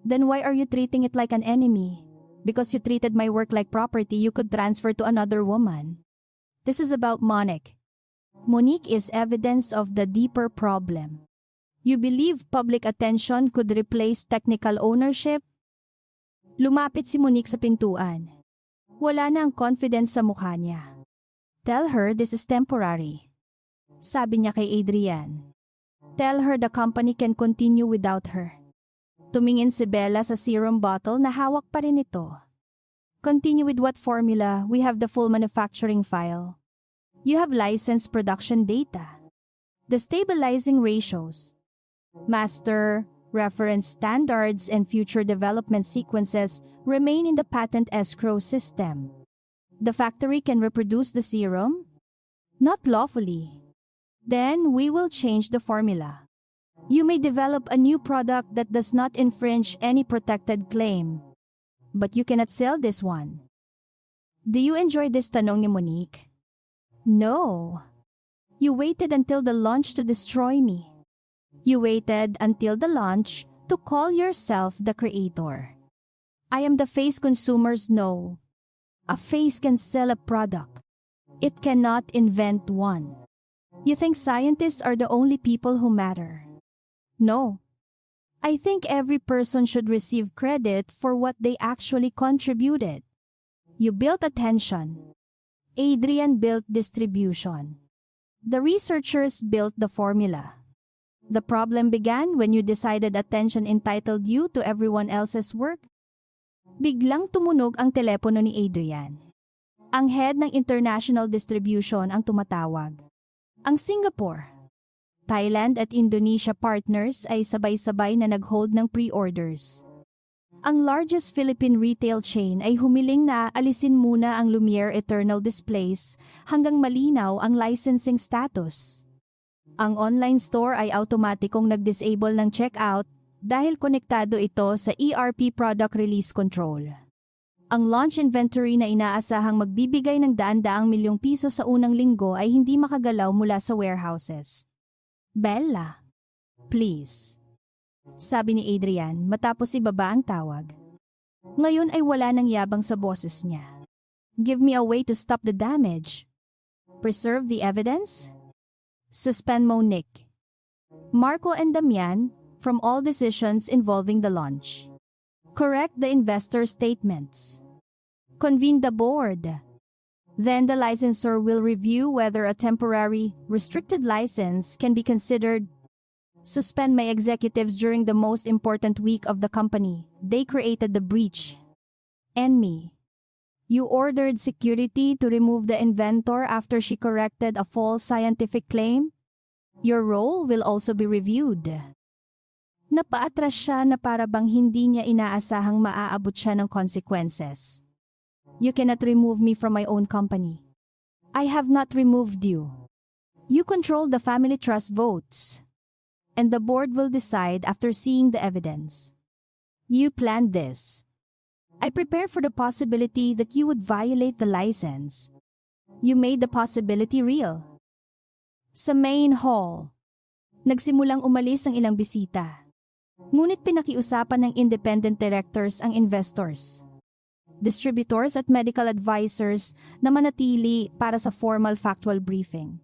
Then why are you treating it like an enemy? Because you treated my work like property you could transfer to another woman. This is about Monique. Monique is evidence of the deeper problem. You believe public attention could replace technical ownership? Lumapit si Monique sa pintuan. Wala na ang confidence sa mukha niya. Tell her this is temporary. Sabi niya kay Adrian. Tell her the company can continue without her. Tumingin si Bella sa serum bottle na hawak pa rin ito. Continue with what formula? We have the full manufacturing file. You have licensed production data. The stabilizing ratios. Master, reference standards, and future development sequences remain in the patent escrow system. The factory can reproduce the serum? Not lawfully. Then we will change the formula. You may develop a new product that does not infringe any protected claim. But you cannot sell this one. Do you enjoy this? Tanong ni Monique. No. You waited until the launch to destroy me. You waited until the launch to call yourself the creator. I am the face consumers know. A face can sell a product. It cannot invent one. You think scientists are the only people who matter. No. I think every person should receive credit for what they actually contributed. You built attention. Adrian built distribution. The researchers built the formula. The problem began when you decided attention entitled you to everyone else's work. Biglang tumunog ang telepono ni Adrian. Ang head ng international distribution ang tumatawag. Ang Singapore, Thailand at Indonesia partners ay sabay-sabay na nag-hold ng pre-orders. Ang largest Philippine retail chain ay humiling na alisin muna ang Lumiere Eternal displays hanggang malinaw ang licensing status. Ang online store ay automatikong nag-disable ng checkout dahil konektado ito sa ERP Product Release Control. Ang launch inventory na inaasahang magbibigay ng daan-daang milyong piso sa unang linggo ay hindi makagalaw mula sa warehouses. Bella, Please. Sabi ni Adrian matapos ibaba ang tawag. Ngayon ay wala nang yabang sa boses niya. Give me a way to stop the damage. Preserve the evidence? Suspend Monique, Marco and Damian from all decisions involving the launch. Correct the investor statements. Convene the board. Then the licensor will review whether a temporary, restricted license can be considered. Suspend my executives during the most important week of the company. They created the breach. And me. You ordered security to remove the inventor after she corrected a false scientific claim? Your role will also be reviewed. Napaatras siya na para bang hindi niya inaasahang maaabot siya ng consequences. You cannot remove me from my own company. I have not removed you. You control the family trust votes. And the board will decide after seeing the evidence. You planned this. I prepared for the possibility that you would violate the license. You made the possibility real. Sa main hall, nagsimulang umalis ang ilang bisita. Ngunit pinakiusapan ng independent directors ang investors, distributors at medical advisors na manatili para sa formal factual briefing.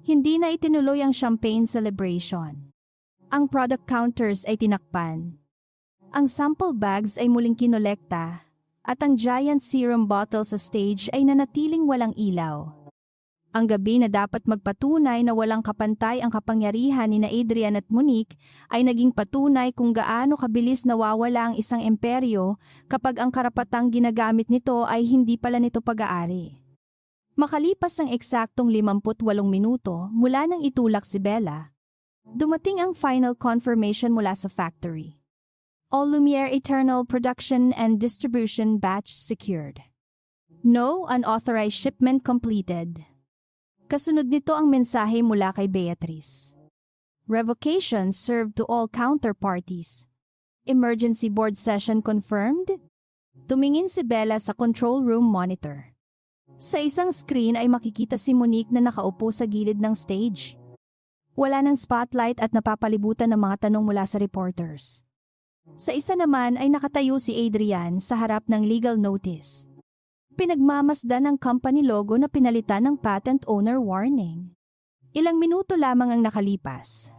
Hindi na itinuloy ang champagne celebration. Ang product counters ay tinakpan. Ang sample bags ay muling kinolekta at ang giant serum bottle sa stage ay nanatiling walang ilaw. Ang gabi na dapat magpatunay na walang kapantay ang kapangyarihan ni Adrian at Monique ay naging patunay kung gaano kabilis nawawala ang isang imperyo kapag ang karapatang ginagamit nito ay hindi pala nito pag-aari. Makalipas ang eksaktong 58 minuto mula nang itulak si Bella, dumating ang final confirmation mula sa factory. All Lumiere Eternal production and distribution batch secured. No unauthorized shipment completed. Kasunod nito ang mensahe mula kay Beatrice. Revocation served to all counterparties. Emergency board session confirmed? Tumingin si Bella sa control room monitor. Sa isang screen ay makikita si Monique na nakaupo sa gilid ng stage. Wala ng spotlight at napapalibutan ng mga tanong mula sa reporters. Sa isa naman ay nakatayo si Adrian sa harap ng legal notice. Pinagmamasdan ang company logo na pinalitan ng patent owner warning. Ilang minuto lamang ang nakalipas.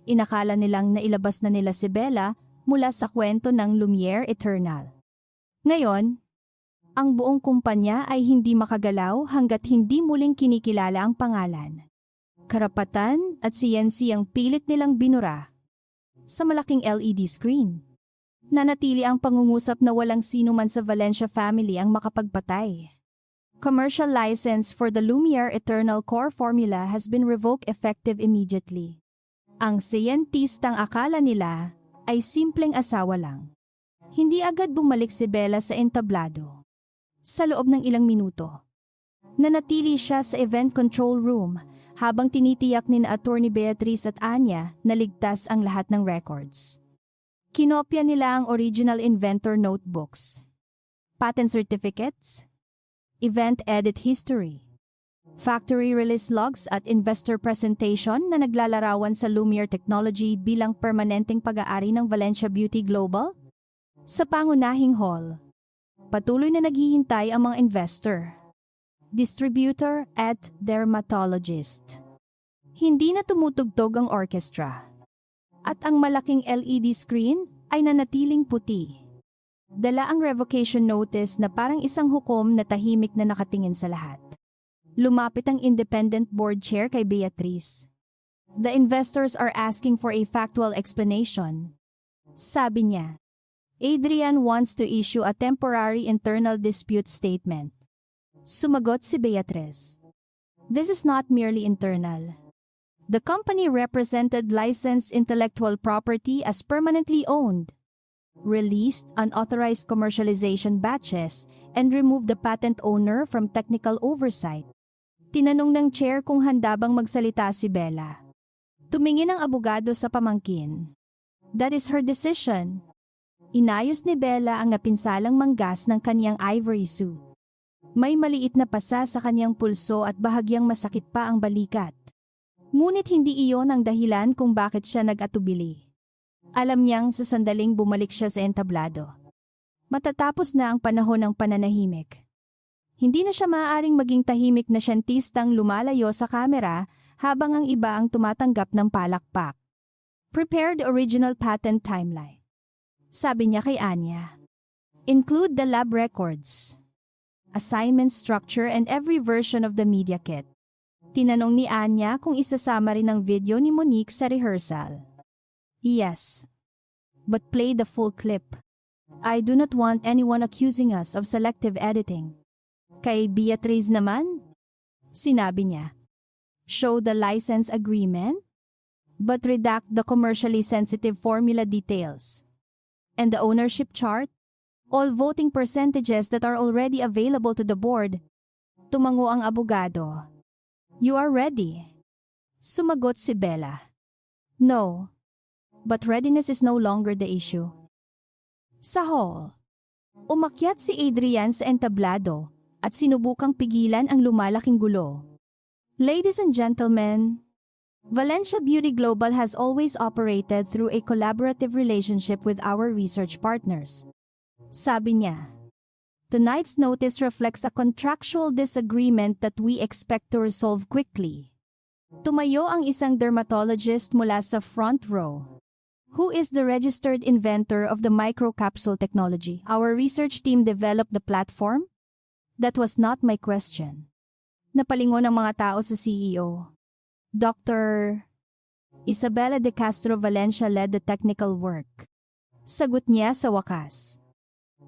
Inakala nilang nailabas na nila si Bella mula sa kwento ng Lumiere Eternal. Ngayon, ang buong kumpanya ay hindi makagalaw hanggat hindi muling kinikilala ang pangalan. Karapatan at siyensi ang pilit nilang binura sa malaking LED screen. Nanatili ang pangungusap na walang sino man sa Valencia family ang makapagpatay. Commercial license for the Lumiere Eternal core formula has been revoked effective immediately. Ang siyentistang akala nila ay simpleng asawa lang. Hindi agad bumalik si Bella sa entablado. Sa loob ng ilang minuto, nanatili siya sa event control room habang tinitiyak ni Attorney Beatrice at Anya na ligtas ang lahat ng records. Kinopya nila ang original inventor notebooks, patent certificates, event edit history, factory release logs at investor presentation na naglalarawan sa Lumiere Technology bilang permanenteng pag-aari ng Valencia Beauty Global. Sa pangunahing hall, patuloy na naghihintay ang mga investor, distributor at dermatologist. Hindi na tumutugtog ang orchestra. At ang malaking LED screen ay nanatiling puti. Dala ang revocation notice na parang isang hukom na tahimik na nakatingin sa lahat. Lumapit ang independent board chair kay Beatrice. The investors are asking for a factual explanation. Sabi niya, Adrian wants to issue a temporary internal dispute statement. Sumagot si Beatrice. This is not merely internal. The company represented licensed intellectual property as permanently owned, released unauthorized commercialization batches, and removed the patent owner from technical oversight. Tinanong ng chair kung handa bang magsalita si Bella. Tumingin ang abogado sa pamangkin. That is her decision. Inayos ni Bella ang napinsalang manggas ng kanyang ivory suit. May maliit na pasa sa kanyang pulso at bahagyang masakit pa ang balikat. Ngunit hindi iyon ang dahilan kung bakit siya nag-atubili. Alam niyang sa sandaling bumalik siya sa entablado. Matatapos na ang panahon ng pananahimik. Hindi na siya maaaring maging tahimik na siyentistang lumalayo sa kamera habang ang iba ang tumatanggap ng palakpak. Prepare the original patent timeline. Sabi niya kay Anya. Include the lab records, assignment structure and every version of the media kit. Tinanong ni Anya kung isasama rin ang video ni Monique sa rehearsal. Yes. But play the full clip. I do not want anyone accusing us of selective editing. Kay Beatrice naman, sinabi niya, show the license agreement, but redact the commercially sensitive formula details. And the ownership chart, all voting percentages that are already available to the board. Tumango ang abogado. You are ready. Sumagot si Bella. No. But readiness is no longer the issue. Sa hall, umakyat si Adrian sa entablado at sinubukang pigilan ang lumalaking gulo. Ladies and gentlemen, Valencia Beauty Global has always operated through a collaborative relationship with our research partners. Sabi niya, tonight's notice reflects a contractual disagreement that we expect to resolve quickly. Tumayo ang isang dermatologist mula sa front row. Who is the registered inventor of the microcapsule technology? Our research team developed the platform? That was not my question. Napalingon ang mga tao sa CEO. Dr. Isabella de Castro Valencia led the technical work. Sagot niya sa wakas.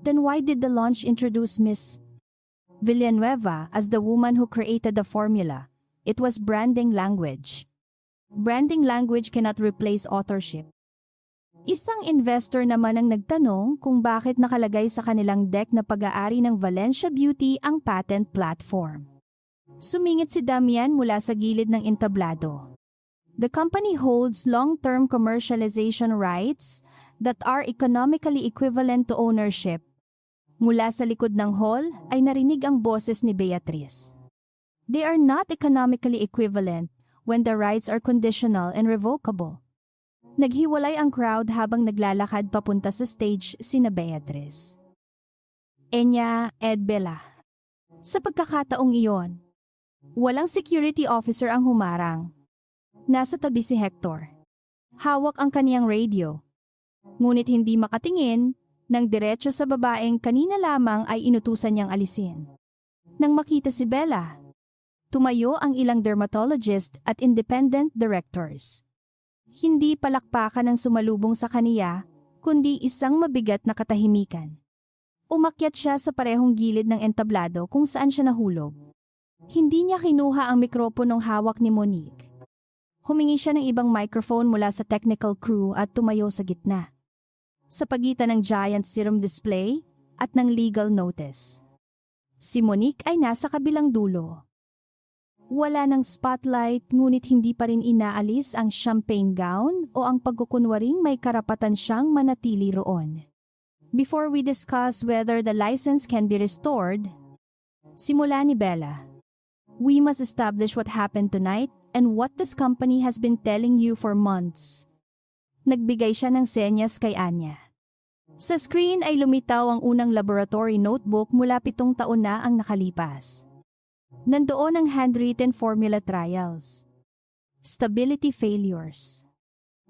Then why did the launch introduce Miss Villanueva as the woman who created the formula? It was branding language. Branding language cannot replace authorship. Isang investor naman ang nagtanong kung bakit nakalagay sa kanilang deck na pag-aari ng Valencia Beauty ang patent platform. Sumingit si Damian mula sa gilid ng entablado. The company holds long-term commercialization rights that are economically equivalent to ownership. Mula sa likod ng hall ay narinig ang boses ni Beatrice. They are not economically equivalent when the rights are conditional and revocable. Naghiwalay ang crowd habang naglalakad papunta sa stage sina Beatrice, Enya at Bella. Sa pagkakataong iyon, walang security officer ang humarang. Nasa tabi si Hector. Hawak ang kaniyang radio. Ngunit hindi makatingin, nang diretso sa babaeng kanina lamang ay inutusan niyang alisin. Nang makita si Bella, tumayo ang ilang dermatologist at independent directors. Hindi palakpakan ang sumalubong sa kaniya, kundi isang mabigat na katahimikan. Umakyat siya sa parehong gilid ng entablado kung saan siya nahulog. Hindi niya kinuha ang mikroponong hawak ni Monique. Humingi siya ng ibang microphone mula sa technical crew at tumayo sa gitna. Sa pagitan ng giant serum display at ng legal notice. Si Monique ay nasa kabilang dulo. Wala ng spotlight ngunit hindi pa rin inaalis ang champagne gown o ang pagkukunwaring may karapatan siyang manatili roon. Before we discuss whether the license can be restored, simula ni Bella. We must establish what happened tonight and what this company has been telling you for months. Nagbigay siya ng senyas kay Anya. Sa screen ay lumitaw ang unang laboratory notebook mula 7 taon na ang nakalipas. Nandoon ang handwritten formula trials, stability failures,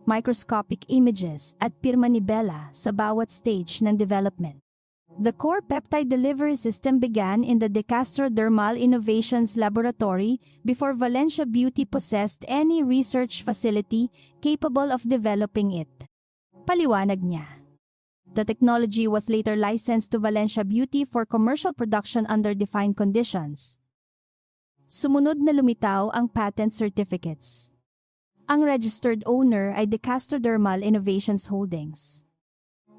microscopic images at pirma ni Bella sa bawat stage ng development. The core peptide delivery system began in the De Castro Dermal Innovations Laboratory before Valencia Beauty possessed any research facility capable of developing it. Paliwanag niya. The technology was later licensed to Valencia Beauty for commercial production under defined conditions. Sumunod na lumitaw ang patent certificates. Ang registered owner ay De Castro Dermal Innovations Holdings.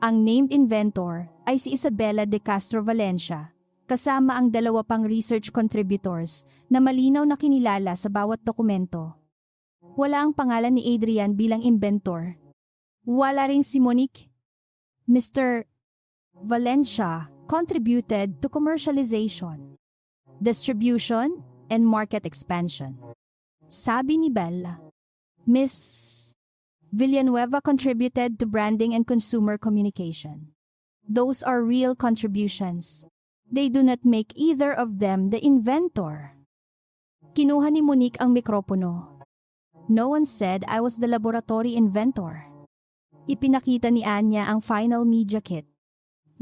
Ang named inventor ay si Isabella de Castro Valencia, kasama ang 2 pang research contributors na malinaw na kinilala sa bawat dokumento. Wala ang pangalan ni Adrian bilang inventor. Wala rin si Monique. Mr. Valencia contributed to commercialization, distribution, and market expansion. Sabi ni Bella. Miss Villanueva contributed to branding and consumer communication. Those are real contributions. They do not make either of them the inventor. Kinuha ni Monique ang mikropono. No one said I was the laboratory inventor. Ipinakita ni Anya ang final media kit.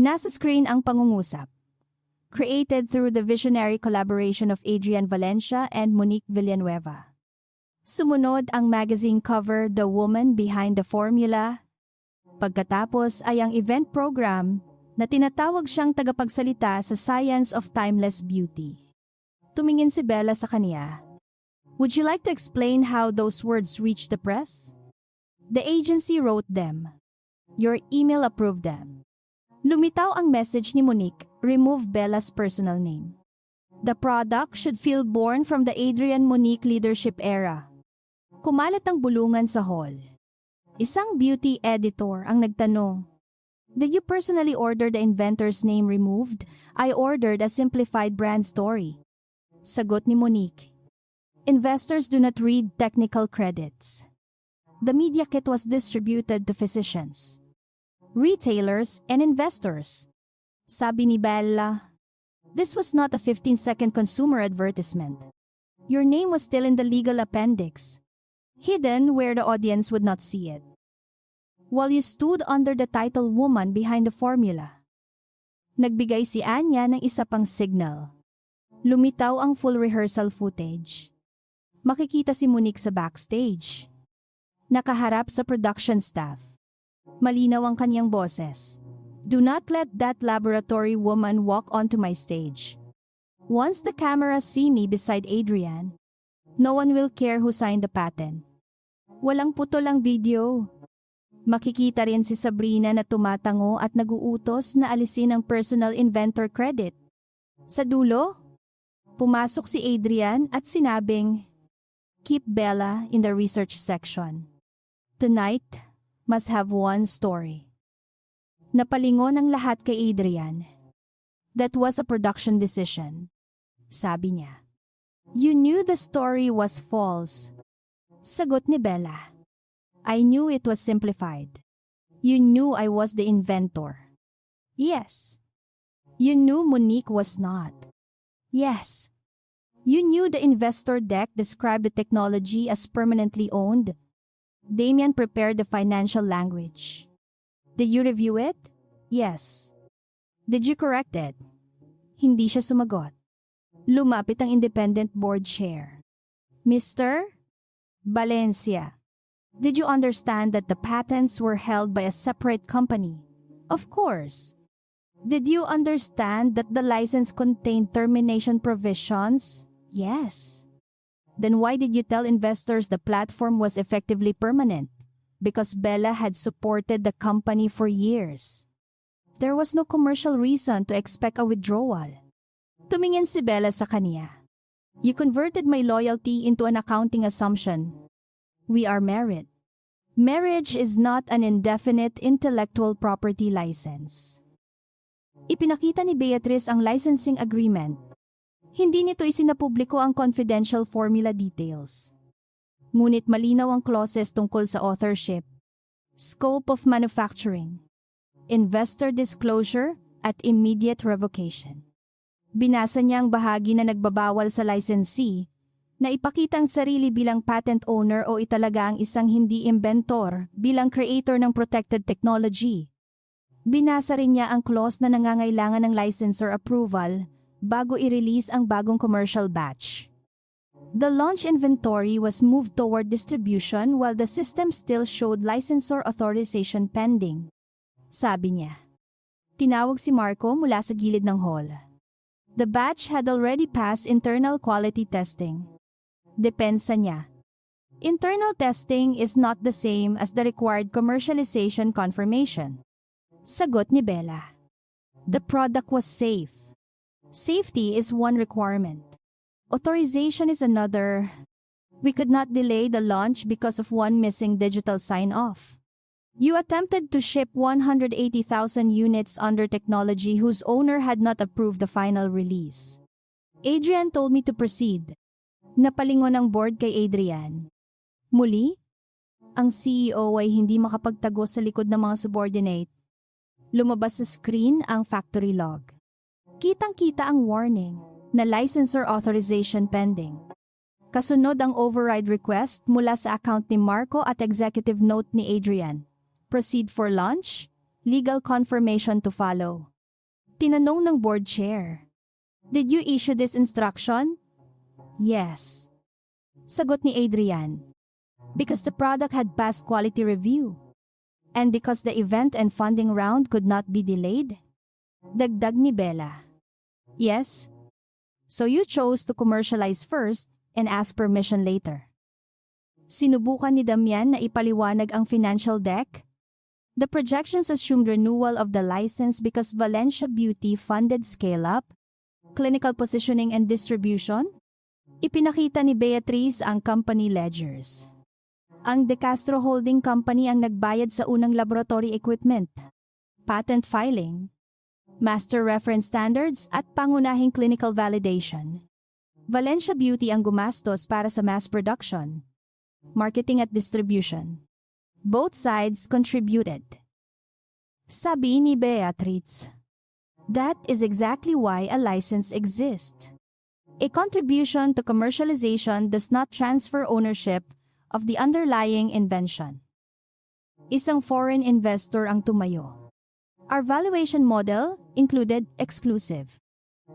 Nasa screen ang pangungusap. Created through the visionary collaboration of Adrian Valencia and Monique Villanueva. Sumunod ang magazine cover The Woman Behind the Formula. Pagkatapos ay ang event program na tinatawag siyang tagapagsalita sa Science of Timeless Beauty. Tumingin si Bella sa kaniya. Would you like to explain how those words reached the press? The agency wrote them. Your email approved them. Lumitaw ang message ni Monique, remove Bella's personal name. The product should feel born from the Adrian Monique leadership era. Kumalat ang bulungan sa hall. Isang beauty editor ang nagtanong, did you personally order the inventor's name removed? I ordered a simplified brand story. Sagot ni Monique. Investors do not read technical credits. The media kit was distributed to physicians, retailers, and investors. Sabi ni Bella, this was not a 15-second consumer advertisement. Your name was still in the legal appendix, hidden where the audience would not see it. While you stood under the title Woman Behind the Formula. Nagbigay si Anya ng isa pang signal. Lumitaw ang full rehearsal footage. Makikita si Monique sa backstage. Nakaharap sa production staff. Malinaw ang kanyang boses. Do not let that laboratory woman walk onto my stage. Once the camera see me beside Adrian, no one will care who signed the patent. Walang putol ang video. Makikita rin si Sabrina na tumatango at naguutos na alisin ang personal inventor credit. Sa dulo, pumasok si Adrian at sinabing, keep Bella in the research section. Tonight, must have one story. Napalingon ang lahat kay Adrian. That was a production decision. Sabi niya. You knew the story was false. Sagot ni Bella. I knew it was simplified. You knew I was the inventor. Yes. You knew Monique was not. Yes. You knew the investor deck described the technology as permanently owned. Damian prepared the financial language. Did you review it? Yes. Did you correct it? Hindi siya sumagot. Lumapit ang independent board chair. Mr. Valencia, did you understand that the patents were held by a separate company? Of course. Did you understand that the license contained termination provisions? Yes. Then why did you tell investors the platform was effectively permanent? Because Bella had supported the company for years. There was no commercial reason to expect a withdrawal. Tumingin si Bella sa kaniya. You converted my loyalty into an accounting assumption. We are married. Marriage is not an indefinite intellectual property license. Ipinakita ni Beatrice ang licensing agreement. Hindi nito isinapubliko ang confidential formula details. Ngunit malinaw ang clauses tungkol sa authorship, scope of manufacturing, investor disclosure, at immediate revocation. Binasa niya ang bahagi na nagbabawal sa licensee na ipakita ang sarili bilang patent owner o italaga ang isang hindi inventor bilang creator ng protected technology. Binasa rin niya ang clause na nangangailangan ng licensor approval bago i-release ang bagong commercial batch. The launch inventory was moved toward distribution while the system still showed licensor authorization pending. Sabi niya. Tinawag si Marco mula sa gilid ng hall. The batch had already passed internal quality testing. Depensa niya. Internal testing is not the same as the required commercialization confirmation. Sagot ni Bella. The product was safe. Safety is one requirement. Authorization is another. We could not delay the launch because of one missing digital sign-off. You attempted to ship 180,000 units under technology whose owner had not approved the final release. Adrian told me to proceed. Napalingon ang board kay Adrian. Muli, Ang CEO ay hindi makapagtago sa likod ng mga subordinate. Lumabas sa screen ang factory log. Kitang-kita ang warning na licensor authorization pending. Kasunod ang override request mula sa account ni Marco at executive note ni Adrian. Proceed for launch, legal confirmation to follow. Tinanong ng board chair, "Did you issue this instruction?" "Yes." Sagot ni Adrian. "Because the product had passed quality review. And because the event and funding round could not be delayed?" Dagdag ni Bella. "Yes. So you chose to commercialize first and ask permission later." Sinubukan ni Damian na ipaliwanag ang financial deck. The projections assumed renewal of the license because Valencia Beauty funded scale-up, clinical positioning and distribution. Ipinakita ni Beatriz ang company ledgers. Ang De Castro Holding Company ang nagbayad sa unang laboratory equipment, patent filing, master reference standards at pangunahing clinical validation. Valencia Beauty ang gumastos para sa mass production, marketing at distribution. Both sides contributed. Sabi ni Beatriz, "That is exactly why a license exists. A contribution to commercialization does not transfer ownership of the underlying invention." Isang foreign investor ang tumayo. Our valuation model included exclusive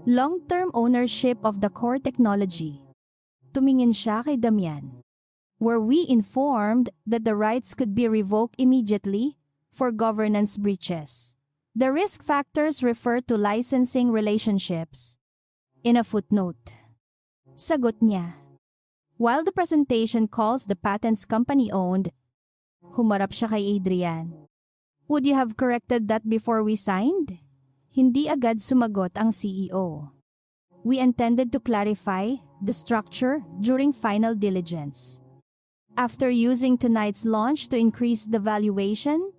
long-term ownership of the core technology. Tumingin siya kay Damian. "Were we informed that the rights could be revoked immediately for governance breaches? The risk factors refer to licensing relationships." In a footnote. Sagot niya. While the presentation calls the patents company-owned, humarap siya kay Adrian. "Would you have corrected that before we signed?" Hindi agad sumagot ang CEO. "We intended to clarify the structure during final diligence. After using tonight's launch to increase the valuation,"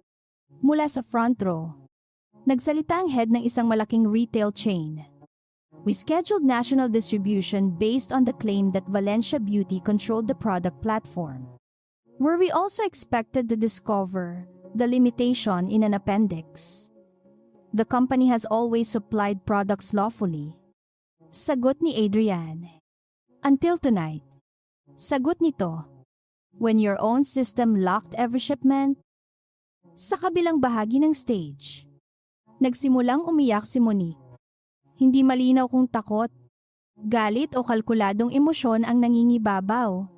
mula sa front row, nagsalita ang head ng isang malaking retail chain. "We scheduled national distribution based on the claim that Valencia Beauty controlled the product platform. Were we also expected to discover the limitation in an appendix? The company has always supplied products lawfully." Sagot ni Adrian. "Until tonight." Sagot nito. "When your own system locked every shipment." Sa kabilang bahagi ng stage, nagsimulang umiyak si Monique. Hindi malinaw kung takot, galit o kalkuladong emosyon ang nangingibabaw.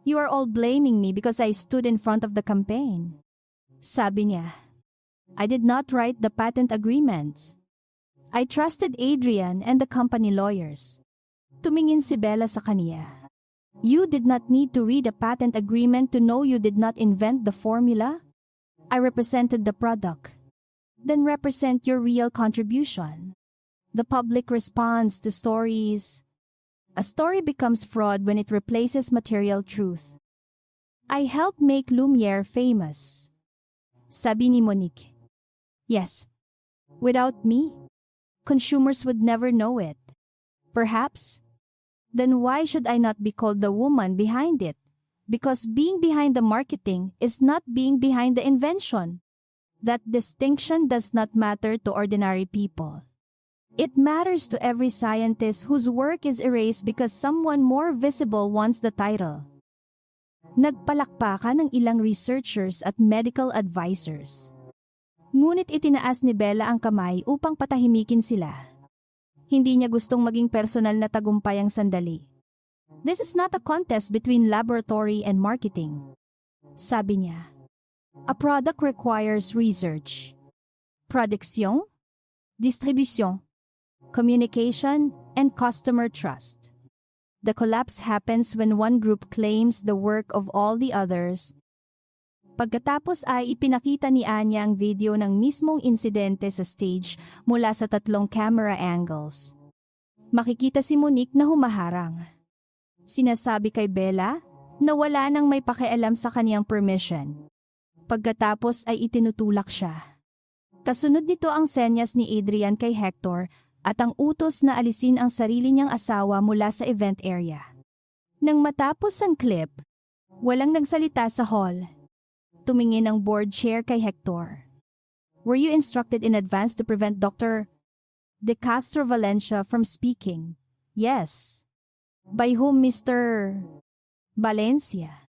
"You are all blaming me because I stood in front of the campaign." Sabi niya. "I did not write the patent agreements. I trusted Adrian and the company lawyers." Tumingin si Bella sa kaniya. "You did not need to read a patent agreement to know you did not invent the formula. I represented the product. Then represent your real contribution." The public responds to stories. A story becomes fraud when it replaces material truth. "I helped make Lumiere famous." Sabi ni Monique. "Yes. Without me, consumers would never know it. Perhaps. Then why should I not be called the woman behind it? Because being behind the marketing is not being behind the invention. That distinction does not matter to ordinary people. It matters to every scientist whose work is erased because someone more visible wants the title." Nagpalakpakan ng ilang researchers at medical advisors. Ngunit itinaas ni Bella ang kamay upang patahimikin sila. Hindi niya gustong maging personal na tagumpay ang sandali. "This is not a contest between laboratory and marketing." Sabi niya. "A product requires research, production, distribution, communication, and customer trust. The collapse happens when one group claims the work of all the others." Pagkatapos ay ipinakita ni Anya ang video ng mismong insidente sa stage mula sa 3 camera angles. Makikita si Monique na humaharang. Sinasabi kay Bella na wala nang may pakialam sa kaniyang permission. Pagkatapos ay itinutulak siya. Kasunod nito ang senyas ni Adrian kay Hector at ang utos na alisin ang sarili niyang asawa mula sa event area. Nang matapos ang clip, walang nagsalita sa hall. Tumingin ang board chair kay Hector. Were you instructed in advance to prevent Dr. De Castro Valencia from speaking? Yes. By whom, Mr. Valencia?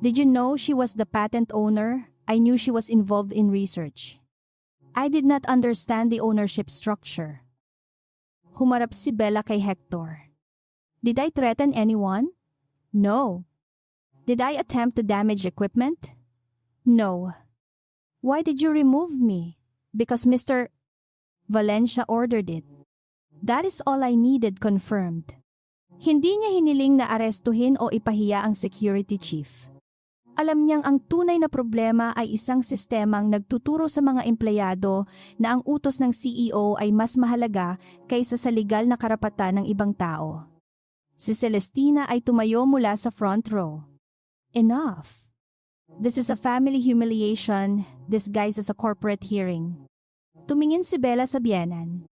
Did you know she was the patent owner? I knew she was involved in research. I did not understand the ownership structure. Humarap si Bella kay Hector. Did I threaten anyone? No. Did I attempt to damage equipment? No. Why did you remove me? Because Mr. Valencia ordered it. That is all I needed confirmed. Hindi niya hiniling na arestuhin o ipahiya ang security chief. Alam niyang ang tunay na problema ay isang sistemang nagtuturo sa mga empleyado na ang utos ng CEO ay mas mahalaga kaysa sa legal na karapatan ng ibang tao. Si Celestina ay tumayo mula sa front row. Enough. This is a family humiliation disguised as a corporate hearing. Tumingin si Bella sa biyenan.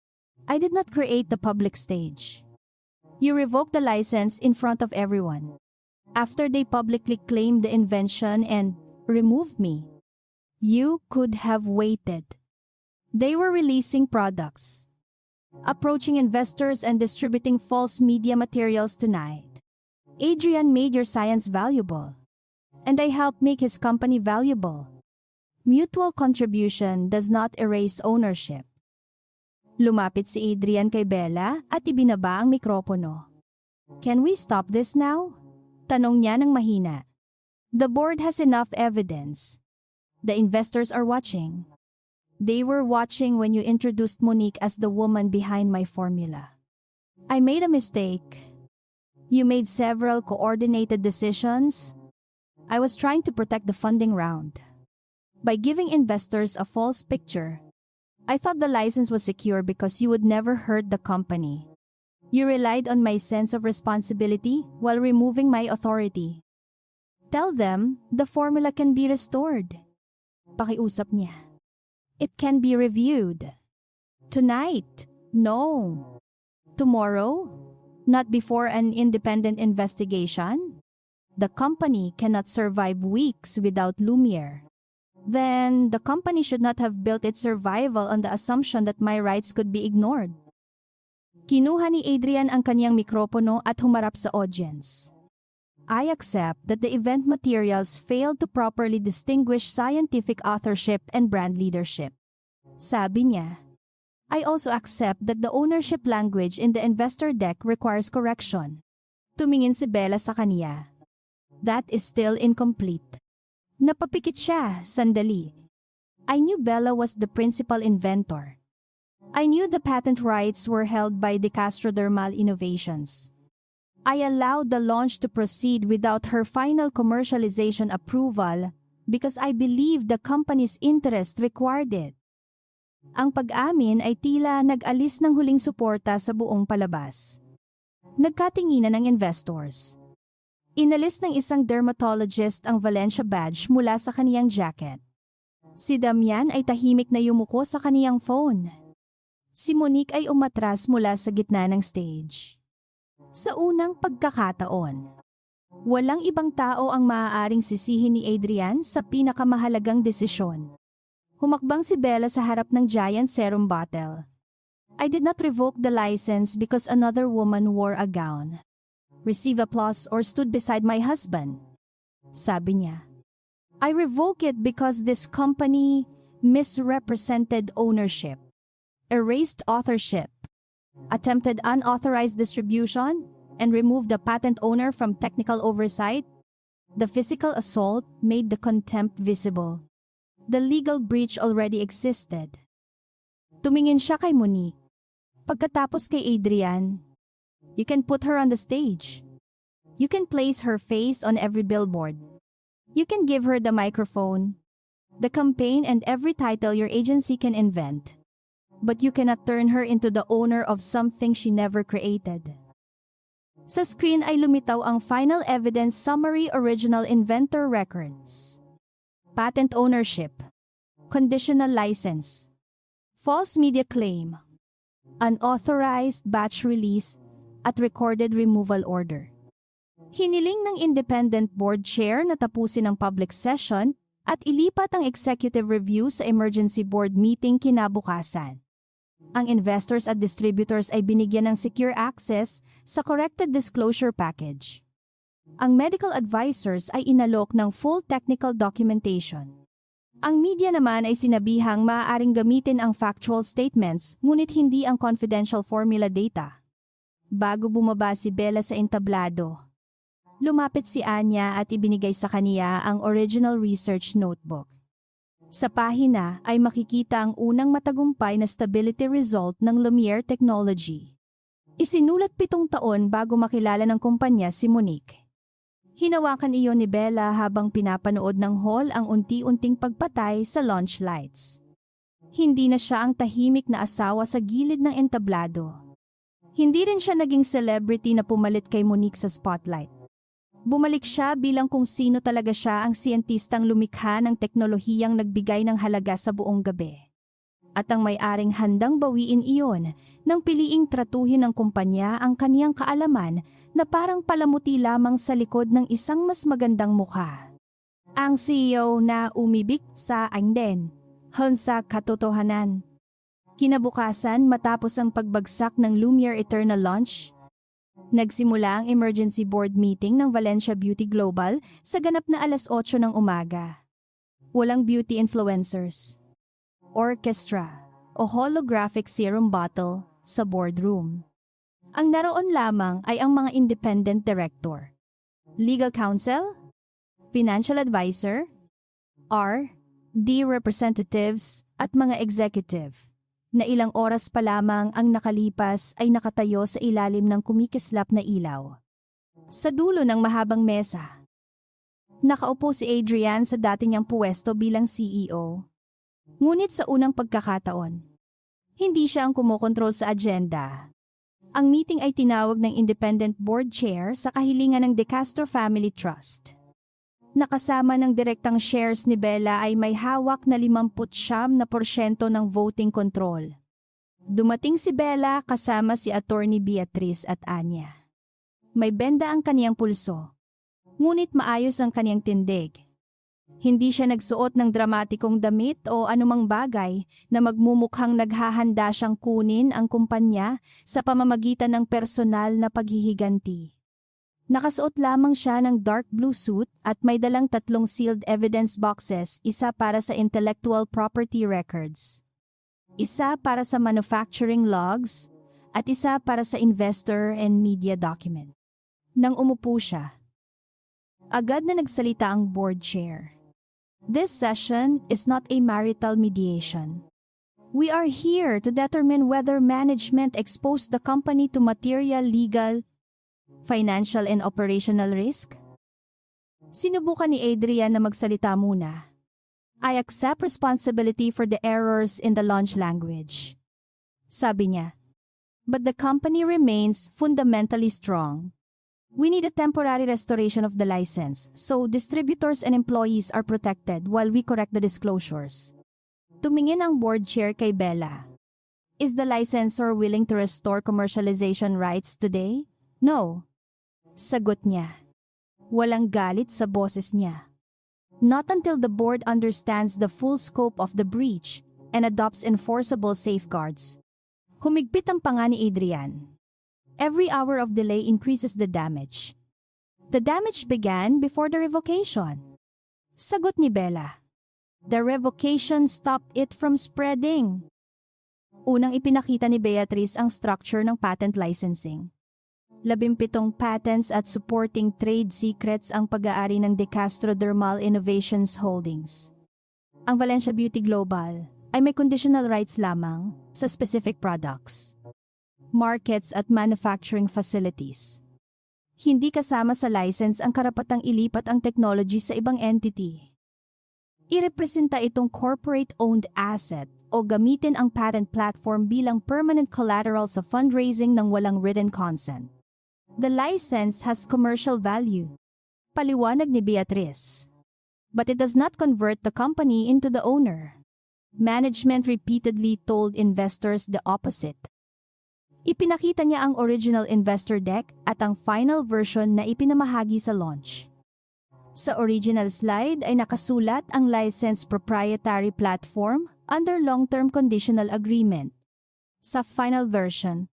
I did not create the public stage. You revoked the license in front of everyone. After they publicly claimed the invention and removed me. You could have waited. They were releasing products, approaching investors and distributing false media materials tonight. Adrian made your science valuable. And I helped make his company valuable. Mutual contribution does not erase ownership. Lumapit si Adrian kay Bella at ibinaba ang mikropono. Can we stop this now? Tanong niya ng mahina. The board has enough evidence. The investors are watching. They were watching when you introduced Monique as the woman behind my formula. I made a mistake. You made several coordinated decisions. I was trying to protect the funding round. By giving investors a false picture, I thought the license was secure because you would never hurt the company. You relied on my sense of responsibility while removing my authority. Tell them the formula can be restored. Pakiusap niya. It can be reviewed. Tonight? No. Tomorrow? Not before an independent investigation? The company cannot survive weeks without Lumiere. Then, the company should not have built its survival on the assumption that my rights could be ignored. Kinuha ni Adrian ang kanyang mikropono at humarap sa audience. I accept that the event materials failed to properly distinguish scientific authorship and brand leadership. Sabi niya, I also accept that the ownership language in the investor deck requires correction. Tumingin si Bella sa kaniya. That is still incomplete. Napapikit siya, sandali. I knew Bella was the principal inventor. I knew the patent rights were held by De Castro Dermal Innovations. I allowed the launch to proceed without her final commercialization approval because I believed the company's interest required it. Ang pag-amin ay tila nag-alis ng huling suporta sa buong palabas. Nagkatinginan ng investors. Inalis ng isang dermatologist ang Valencia badge mula sa kaniyang jacket. Si Damian ay tahimik na yumuko sa kaniyang phone. Si Monique ay umatras mula sa gitna ng stage. Sa unang pagkakataon, walang ibang tao ang maaaring sisihin ni Adrian sa pinakamahalagang desisyon. Humakbang si Bella sa harap ng giant serum bottle. I did not revoke the license because another woman wore a gown, received applause or stood beside my husband. Sabi niya, I revoke it because this company misrepresented ownership, erased authorship, attempted unauthorized distribution, and removed the patent owner from technical oversight. The physical assault made the contempt visible. The legal breach already existed. Tumingin siya kay Monique. Pagkatapos kay Adrian, you can put her on the stage. You can place her face on every billboard. You can give her the microphone, the campaign, and every title your agency can invent. But you cannot turn her into the owner of something she never created. Sa screen ay lumitaw ang Final Evidence Summary Original Inventor Records. Patent ownership, conditional license, false media claim, unauthorized batch release, at recorded removal order. Hiniling ng independent board chair na tapusin ang public session at ilipat ang executive review sa emergency board meeting kinabukasan. Ang investors at distributors ay binigyan ng secure access sa corrected disclosure package. Ang medical advisors ay inalok ng full technical documentation. Ang media naman ay sinabihang maaaring gamitin ang factual statements ngunit hindi ang confidential formula data. Bago bumaba si Bella sa entablado, lumapit si Anya at ibinigay sa kaniya ang original research notebook. Sa pahina ay makikita ang unang matagumpay na stability result ng Lumiere technology. Isinulat 7 taon bago makilala ng kumpanya si Monique. Hinawakan iyon ni Bella habang pinapanood ng hall ang unti-unting pagpatay sa launch lights. Hindi na siya ang tahimik na asawa sa gilid ng entablado. Hindi rin siya naging celebrity na pumalit kay Monique sa spotlight. Bumalik siya bilang kung sino talaga siya, ang siyentistang lumikha ng teknolohiyang nagbigay ng halaga sa buong gabi. At ang may-aring handang bawiin iyon nang piliing tratuhin ng kumpanya ang kaniyang kaalaman na parang palamuti lamang sa likod ng isang mas magandang mukha. Ang CEO na umibig sa anden, sa katotohanan. Kinabukasan matapos ang pagbagsak ng Lumiere Eternal launch, nagsimula ang emergency board meeting ng Valencia Beauty Global sa ganap na 8:00 ng umaga. Walang beauty influencers, orchestra o holographic serum bottle sa boardroom. Ang naroon lamang ay ang mga independent director, legal counsel, financial advisor, R&D representatives at mga executive na ilang oras pa lamang ang nakalipas ay nakatayo sa ilalim ng kumikislap na ilaw. Sa dulo ng mahabang mesa, nakaupo si Adrian sa dati niyang puwesto bilang CEO. Ngunit sa unang pagkakataon, hindi siya ang kumokontrol sa agenda. Ang meeting ay tinawag ng independent board chair sa kahilingan ng De Castro Family Trust. Nakasama ng direktang shares ni Bella ay may hawak na 59% ng voting control. Dumating si Bella kasama si Attorney Beatrice at Anya. May benda ang kaniyang pulso, ngunit maayos ang kaniyang tindig. Hindi siya nagsuot ng dramatikong damit o anumang bagay na magmumukhang naghahanda siyang kunin ang kumpanya sa pamamagitan ng personal na paghihiganti. Nakasuot lamang siya ng dark blue suit at may dalang 3 sealed evidence boxes, isa para sa intellectual property records, isa para sa manufacturing logs, at isa para sa investor and media document. Nang umupo siya, agad na nagsalita ang board chair. This session is not a marital mediation. We are here to determine whether management exposed the company to material, legal, financial and operational risk. Sinubukan ni Adrian na magsalita muna. I accept responsibility for the errors in the launch language, sabi niya. But the company remains fundamentally strong. We need a temporary restoration of the license, so distributors and employees are protected while we correct the disclosures. Tumingin ang board chair kay Bella. Is the licensor willing to restore commercialization rights today? No. Sagot niya. Walang galit sa boses niya. Not until the board understands the full scope of the breach and adopts enforceable safeguards. Humigpit ang panga ni Adrian. Every hour of delay increases the damage. The damage began before the revocation. Sagot ni Bella. The revocation stopped it from spreading. Unang ipinakita ni Beatrice ang structure ng patent licensing. 17 patents at supporting trade secrets ang pag-aari ng De Castro Dermal Innovations Holdings. Ang Valencia Beauty Global ay may conditional rights lamang sa specific products, markets at manufacturing facilities. Hindi kasama sa license ang karapatang ilipat ang technology sa ibang entity. Irepresenta itong corporate-owned asset o gamitin ang patent platform bilang permanent collateral sa fundraising ng walang written consent. The license has commercial value, paliwanag ni Beatrice. But it does not convert the company into the owner. Management repeatedly told investors the opposite. Ipinakita niya ang original investor deck at ang final version na ipinamahagi sa launch. Sa original slide ay nakasulat ang licensed proprietary platform under long-term conditional agreement. Sa final version,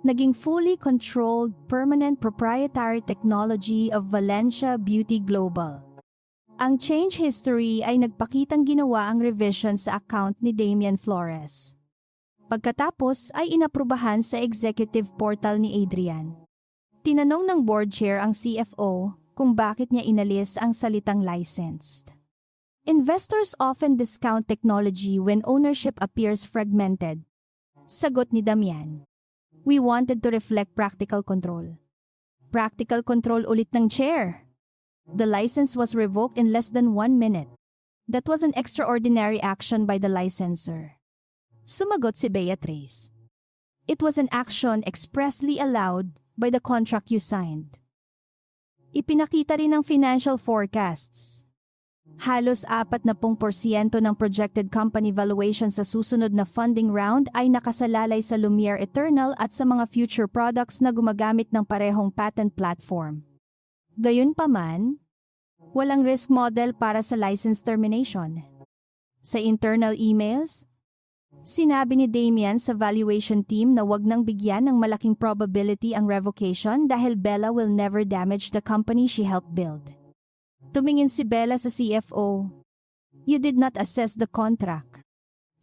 naging fully controlled permanent proprietary technology of Valencia Beauty Global. Ang change history ay nagpakitang ginawa ang revision sa account ni Damian Flores. Pagkatapos ay inaprubahan sa executive portal ni Adrian. Tinanong ng board chair ang CFO kung bakit niya inalis ang salitang licensed. Investors often discount technology when ownership appears fragmented. Sagot ni Damian. We wanted to reflect practical control. Practical control ulit ng chair. The license was revoked in less than 1 minute. That was an extraordinary action by the licensor. Sumagot si Beatrice. It was an action expressly allowed by the contract you signed. Ipinakita rin ang financial forecasts. Halos 40% ng projected company valuation sa susunod na funding round ay nakasalalay sa Lumiere Eternal at sa mga future products na gumagamit ng parehong patent platform. Gayunpaman, walang risk model para sa license termination. Sa internal emails, sinabi ni Damian sa valuation team na wag nang bigyan ng malaking probability ang revocation dahil Bella will never damage the company she helped build. Tumingin si Bella sa CFO. You did not assess the contract.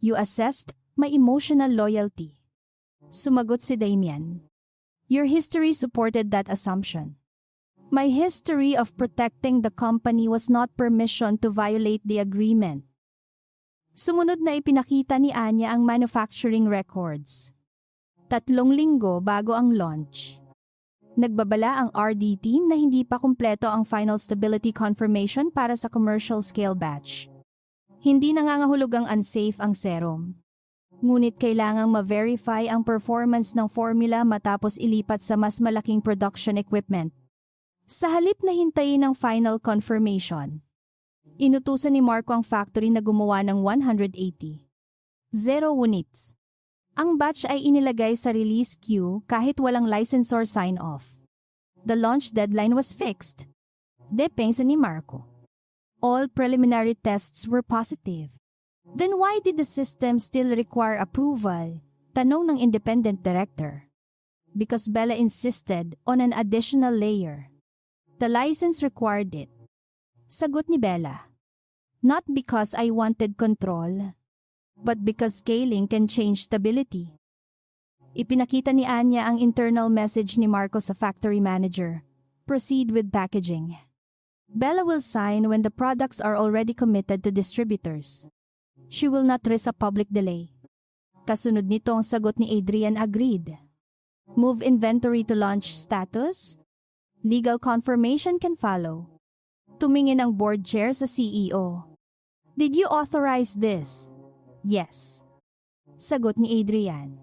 You assessed my emotional loyalty. Sumagot si Damian. Your history supported that assumption. My history of protecting the company was not permission to violate the agreement. Sumunod na ipinakita ni Anya ang manufacturing records. 3 linggo bago ang launch. Nagbabala ang RD team na hindi pa kumpleto ang final stability confirmation para sa commercial scale batch. Hindi nangangahulugang unsafe ang serum. Ngunit kailangang ma-verify ang performance ng formula matapos ilipat sa mas malaking production equipment. Sa halip na hintayin ang final confirmation, inutusan ni Marco ang factory na gumawa ng 180. 0 units. Ang batch ay inilagay sa release queue kahit walang licensor sign-off. The launch deadline was fixed. Depensa ni Marco. All preliminary tests were positive. Then why did the system still require approval? Tanong ng independent director. Because Bella insisted on an additional layer. The license required it. Sagot ni Bella. Not because I wanted control, but because scaling can change stability. Ipinakita ni Anya ang internal message ni Marco sa factory manager. Proceed with packaging. Bella will sign when the products are already committed to distributors. She will not risk a public delay. Kasunod nito ang sagot ni Adrian agreed. Move inventory to launch status. Legal confirmation can follow. Tumingin ang board chair sa CEO. Did you authorize this? Yes. Sagot ni Adrian.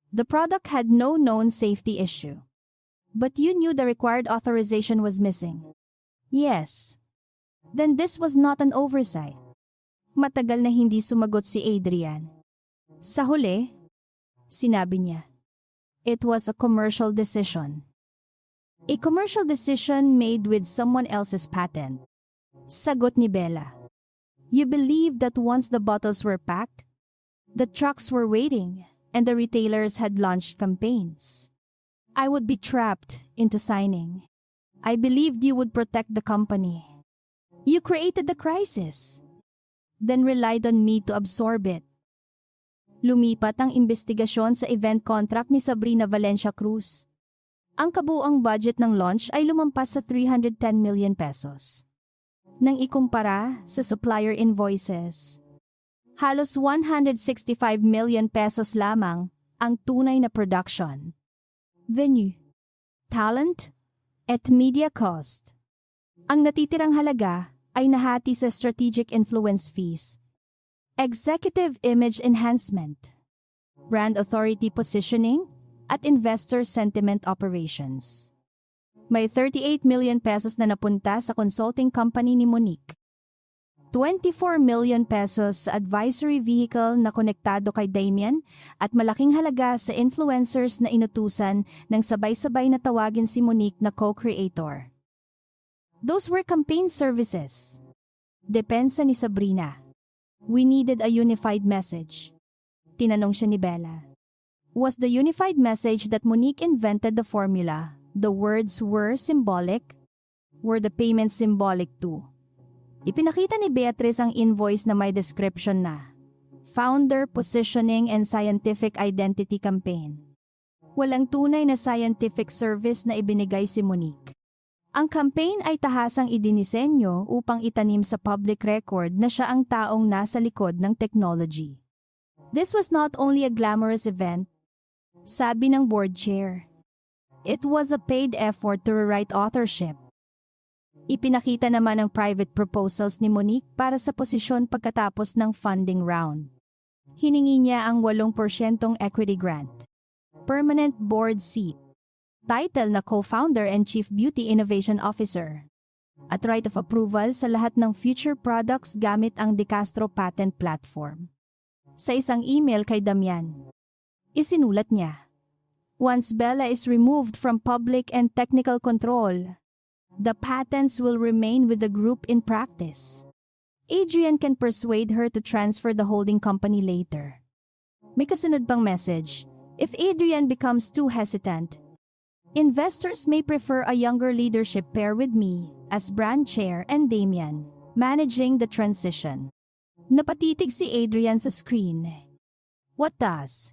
The product had no known safety issue. But you knew the required authorization was missing. Yes. Then this was not an oversight. Matagal na hindi sumagot si Adrian. Sa huli, sinabi niya, it was a commercial decision. A commercial decision made with someone else's patent. Sagot ni Bella. You believed that once the bottles were packed, the trucks were waiting, and the retailers had launched campaigns. I would be trapped into signing. I believed you would protect the company. You created the crisis, then relied on me to absorb it. Lumipat ang investigasyon sa event contract ni Sabrina Valencia Cruz. Ang kabuuang budget ng launch ay lumampas sa 310 million pesos. Nang ikumpara sa supplier invoices, halos 165 million pesos lamang ang tunay na production, venue, talent, at media cost. Ang natitirang halaga ay nahati sa strategic influence fees, executive image enhancement, brand authority positioning, at investor sentiment operations. May 38 million pesos na napunta sa consulting company ni Monique. 24 million pesos sa advisory vehicle na konektado kay Damian at malaking halaga sa influencers na inutusan ng sabay-sabay na tawagin si Monique na co-creator. Those were campaign services. Depensa ni Sabrina. We needed a unified message. Tinanong siya ni Bella. Was the unified message that Monique invented the formula? The words were symbolic? Were the payments symbolic too? Ipinakita ni Beatrice ang invoice na may description na Founder, Positioning and Scientific Identity Campaign. Walang tunay na scientific service na ibinigay si Monique. Ang campaign ay tahasang idinisenyo upang itanim sa public record na siya ang taong nasa likod ng technology. This was not only a glamorous event, sabi ng board chair. It was a paid effort to rewrite authorship. Ipinakita naman ang private proposals ni Monique para sa posisyon pagkatapos ng funding round. Hiningi niya ang 8% equity grant, permanent board seat, title na co-founder and Chief Beauty Innovation Officer, at right of approval sa lahat ng future products gamit ang De Castro patent platform. Sa isang email kay Damian, isinulat niya, once Bella is removed from public and technical control, the patents will remain with the group in practice. Adrian can persuade her to transfer the holding company later. May kasunod pang message, if Adrian becomes too hesitant, investors may prefer a younger leadership pair with me as brand chair and Damian, managing the transition. Napatitig si Adrian sa screen. What does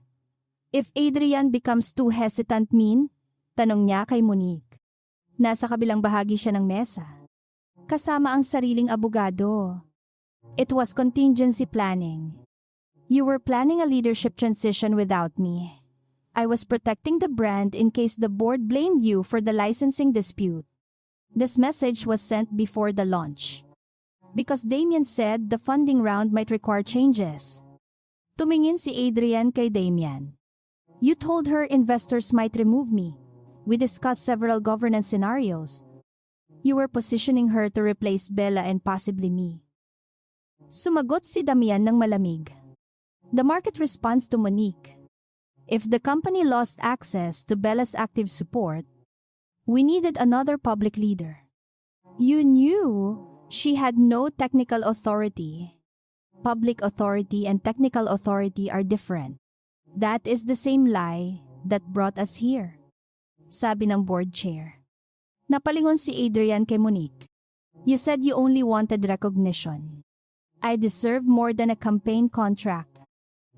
if Adrian becomes too hesitant mean? Tanong niya kay Monique. Nasa kabilang bahagi siya ng mesa. Kasama ang sariling abogado. It was contingency planning. You were planning a leadership transition without me. I was protecting the brand in case the board blamed you for the licensing dispute. This message was sent before the launch. Because Damian said the funding round might require changes. Tumingin si Adrian kay Damian. You told her investors might remove me. We discussed several governance scenarios. You were positioning her to replace Bella and possibly me. Sumagot si Damian ng malamig. The market responds to Monique. If the company lost access to Bella's active support, we needed another public leader. You knew she had no technical authority. Public authority and technical authority are different. That is the same lie that brought us here, sabi ng board chair. Napalingon si Adrian kay Monique. You said you only wanted recognition. I deserve more than a campaign contract.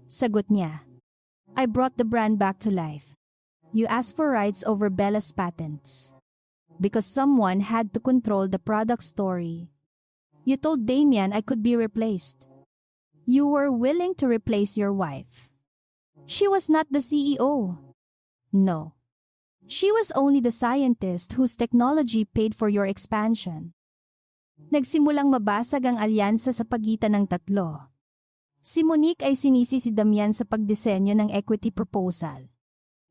Sagot niya. I brought the brand back to life. You asked for rights over Bella's patents. Because someone had to control the product story. You told Damian I could be replaced. You were willing to replace your wife. She was not the CEO. No. She was only the scientist whose technology paid for your expansion. Nagsimulang mabasag ang alyansa sa pagitan ng tatlo. Si Monique ay sinisi si Damian sa pagdisenyo ng equity proposal.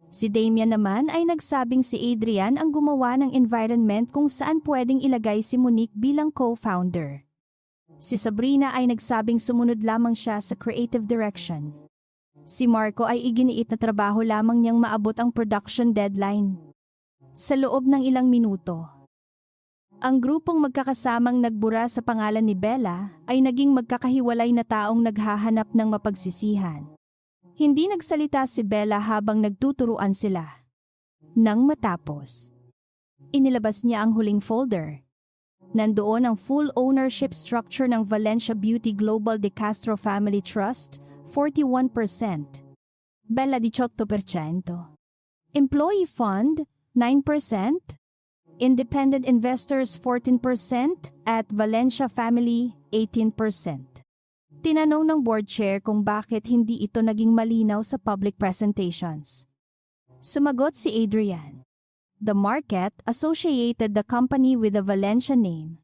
Si Damian naman ay nagsabing si Adrian ang gumawa ng environment kung saan pwedeng ilagay si Monique bilang co-founder. Si Sabrina ay nagsabing sumunod lamang siya sa creative direction. Si Marco ay iginiit na trabaho lamang niyang maabot ang production deadline. Sa loob ng ilang minuto, ang grupong magkakasamang nagbura sa pangalan ni Bella ay naging magkakahiwalay na taong naghahanap ng mapagsisihan. Hindi nagsalita si Bella habang nagtuturuan sila. Nang matapos, inilabas niya ang huling folder. Nandoon ang full ownership structure ng Valencia Beauty Global De Castro Family Trust, 41%. Bella 18%. Employee Fund, 9%. Independent investors 14% at Valencia Family 18%. Tinanong ng board chair kung bakit hindi ito naging malinaw sa public presentations. Sumagot si Adrian. The market associated the company with the Valencia name.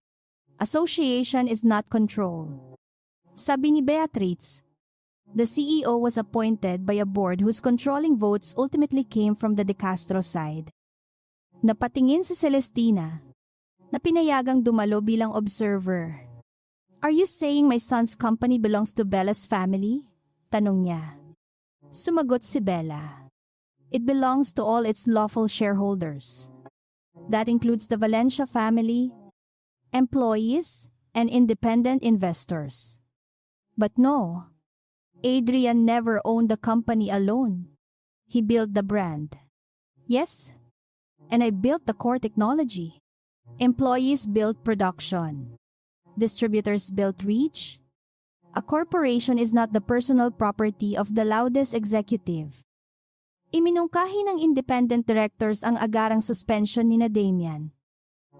Association is not control. Sabi ni Beatrice, the CEO was appointed by a board whose controlling votes ultimately came from the De Castro side. Napatingin si Celestina, na pinayagang dumalo bilang observer. Are you saying my son's company belongs to Bella's family? Tanong niya. Sumagot si Bella. It belongs to all its lawful shareholders. That includes the Valencia family, employees, and independent investors. But no, Adrian never owned the company alone. He built the brand. Yes, and I built the core technology. Employees built production. Distributors built reach. A corporation is not the personal property of the loudest executive. Iminungkahi ng independent directors ang agarang suspension ni Damian,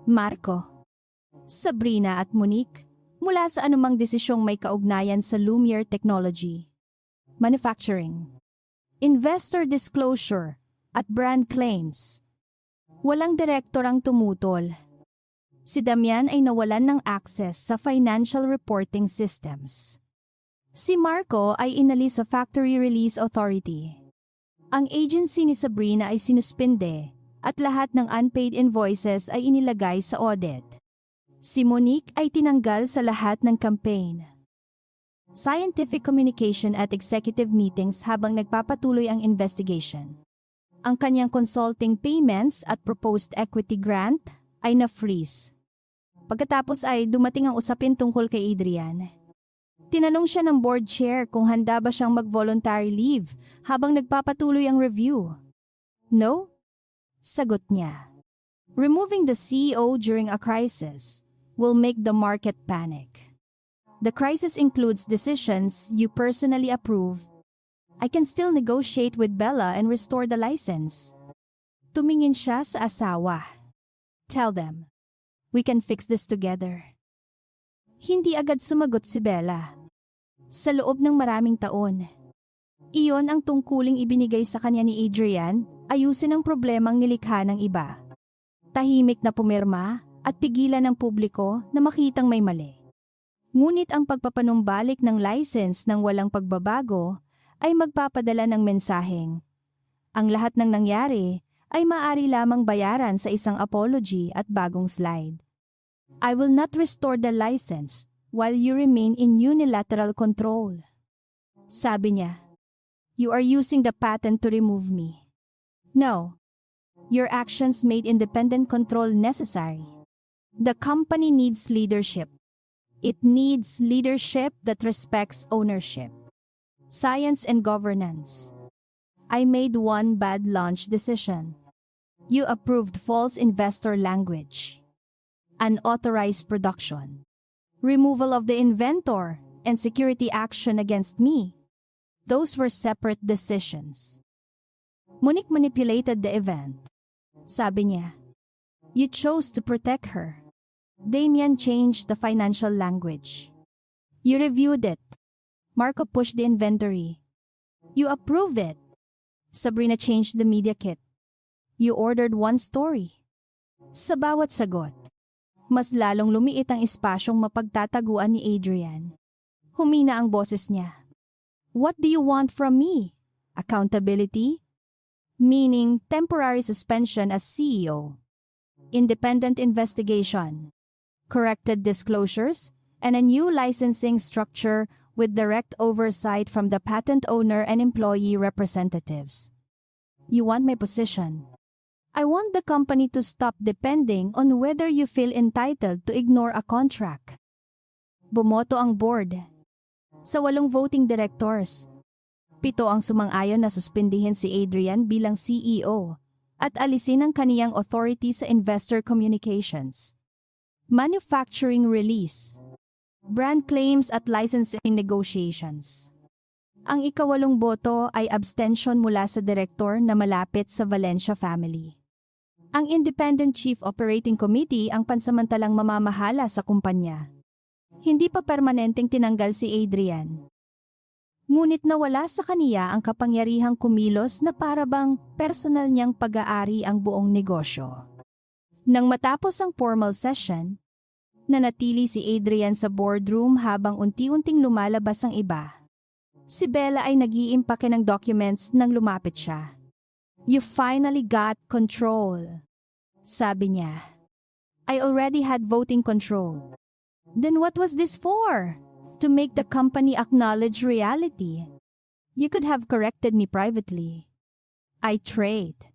Marco, Sabrina at Monique mula sa anumang desisyong may kaugnayan sa Lumiere technology, manufacturing, investor disclosure at brand claims. Walang direktor ang tumutol. Si Damian ay nawalan ng access sa financial reporting systems. Si Marco ay inalis sa Factory Release Authority. Ang agency ni Sabrina ay sinuspinde at lahat ng unpaid invoices ay inilagay sa audit. Si Monique ay tinanggal sa lahat ng campaign, scientific communication at executive meetings habang nagpapatuloy ang investigation. Ang kanyang consulting payments at proposed equity grant ay na-freeze. Pagkatapos ay dumating ang usapin tungkol kay Adrian. Tinanong siya ng board chair kung handa ba siyang mag-voluntary leave habang nagpapatuloy ang review. No? Sagot niya. Removing the CEO during a crisis will make the market panic. The crisis includes decisions you personally approve. I can still negotiate with Bella and restore the license. Tumingin siya sa Asawa. Tell them, we can fix this together. Hindi agad sumagot si Bella. Sa loob ng maraming taon, iyon ang tungkuling ibinigay sa kanya ni Adrian, ayusin ang problemang nilikha ng iba. Tahimik na pumirma at pigilan ng publiko na makitang may mali. Ngunit ang pagpapanumbalik ng license ng walang pagbabago ay magpapadala ng mensaheng. Ang lahat ng nangyari ay maaari lamang bayaran sa isang apology at bagong slide. I will not restore the license while you remain in unilateral control. Sabi niya, you are using the patent to remove me. No, your actions made independent control necessary. The company needs leadership. It needs leadership that respects ownership, science and governance. I made one bad launch decision. You approved false investor language. Unauthorized production, removal of the inventor, and security action against me. Those were separate decisions. Monique manipulated the event. Sabi niya, you chose to protect her. Damian changed the financial language. You reviewed it. Marco pushed the inventory. You approved it. Sabrina changed the media kit. You ordered one story. Sa bawat sagot, mas lalong lumiit ang espasyong mapagtataguan ni Adrian. Humina ang boses niya. What do you want from me? Accountability? Meaning temporary suspension as CEO. Independent investigation. Corrected disclosures, and a new licensing structure with direct oversight from the patent owner and employee representatives. You want my position. I want the company to stop depending on whether you feel entitled to ignore a contract. Bumoto ang board. Sa 8 voting directors, 7 ang sumang-ayon na suspindihin si Adrian bilang CEO at alisin ang kaniyang authority sa investor communications, manufacturing release, brand claims at licensing negotiations. Ang 8 boto ay abstention mula sa direktor na malapit sa Valencia family. Ang Independent Chief Operating Committee ang pansamantalang mamamahala sa kumpanya. Hindi pa permanenteng tinanggal si Adrian. Ngunit nawala sa kaniya ang kapangyarihang kumilos na parabang personal niyang pag-aari ang buong negosyo. Nang matapos ang formal session, nanatili si Adrian sa boardroom habang unti-unting lumalabas ang iba. Si Bella ay nag-iimpake ng documents nang lumapit siya. You finally got control, sabi niya. I already had voting control. Then what was this for? To make the company acknowledge reality. You could have corrected me privately. I trade.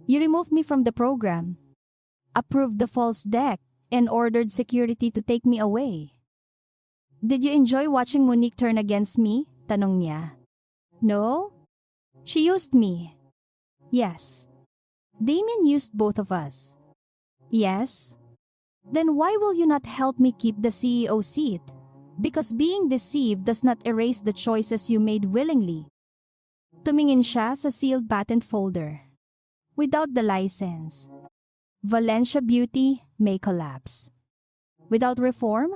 You removed me from the program, approved the false deck, and ordered security to take me away. Did you enjoy watching Monique turn against me? Tanong niya. No? She used me. Yes. Damien used both of us. Yes? Then why will you not help me keep the CEO seat? Because being deceived does not erase the choices you made willingly. Tumingin siya sa sealed patent folder. Without the license, Valencia Beauty may collapse. Without reform,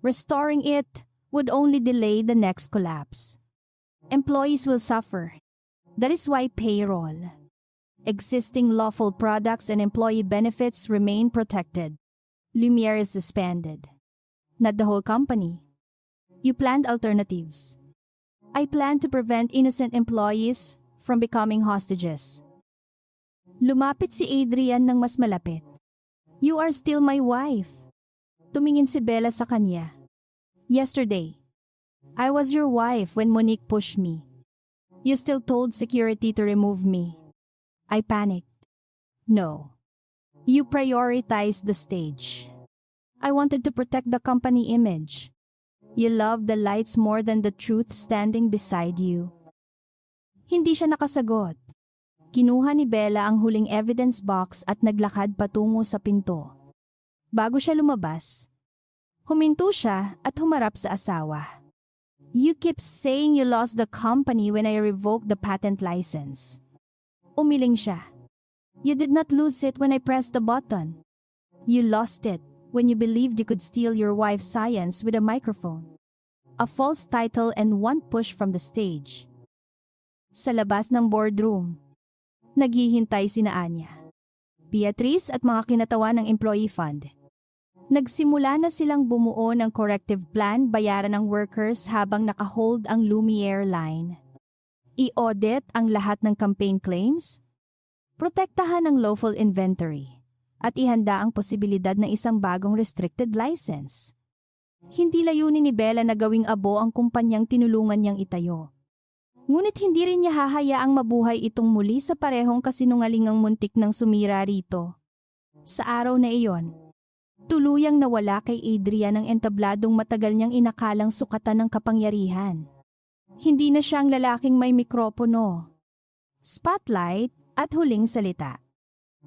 restoring it would only delay the next collapse. Employees will suffer. That is why payroll, existing lawful products and employee benefits remain protected. Lumiere is suspended. Not the whole company. You planned alternatives. I plan to prevent innocent employees from becoming hostages. Lumapit si Adrian ng mas malapit. You are still my wife. Tumingin si Bella sa kanya. Yesterday, I was your wife when Monique pushed me. You still told security to remove me. I panicked. No. You prioritized the stage. I wanted to protect the company image. You loved the lights more than the truth standing beside you. Hindi siya nakasagot. Kinuha ni Bella ang huling evidence box at naglakad patungo sa pinto. Bago siya lumabas, huminto siya at humarap sa asawa. You keep saying you lost the company when I revoked the patent license. Umiling siya. You did not lose it when I pressed the button. You lost it when you believed you could steal your wife's science with a microphone, a false title and one push from the stage. Sa labas ng boardroom, naghihintay sina Anya, Beatrice at mga kinatawan ng employee fund. Nagsimula na silang bumuo ng corrective plan bayaran ng workers habang nakahold ang Lumiere line. I-audit ang lahat ng campaign claims, protektahan ang lawful inventory, at ihanda ang posibilidad ng isang bagong restricted license. Hindi layunin ni Bella na gawing abo ang kumpanyang tinulungan niyang itayo. Ngunit hindi rin niya hahayaang mabuhay itong muli sa parehong kasinungalingang muntik ng sumira rito. Sa araw na iyon, tuluyang nawala kay Adrian ang entabladong matagal niyang inakalang sukatan ng kapangyarihan. Hindi na siya ang lalaking may mikropono, spotlight at huling salita.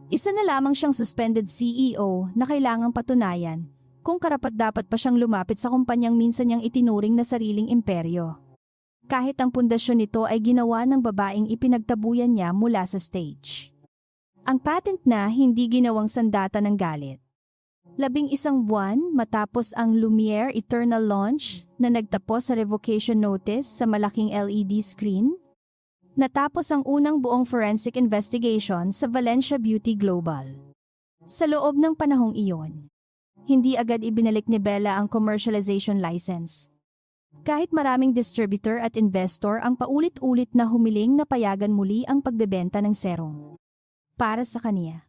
Isa na lamang siyang suspended CEO na kailangang patunayan kung karapat-dapat pa siyang lumapit sa kumpanyang minsan niyang itinuring na sariling imperyo. Kahit ang pundasyon nito ay ginawa ng babaeng ipinagtabuyan niya mula sa stage. Ang patent na hindi ginawang sandata ng galit. 11 buwan matapos ang Lumiere Eternal launch na nagtapos sa revocation notice sa malaking LED screen, natapos ang unang buong forensic investigation sa Valencia Beauty Global. Sa loob ng panahong iyon, hindi agad ibinalik ni Bella ang commercialization license. Kahit maraming distributor at investor ang paulit-ulit na humiling na payagan muli ang pagbebenta ng serum. Para sa kaniya,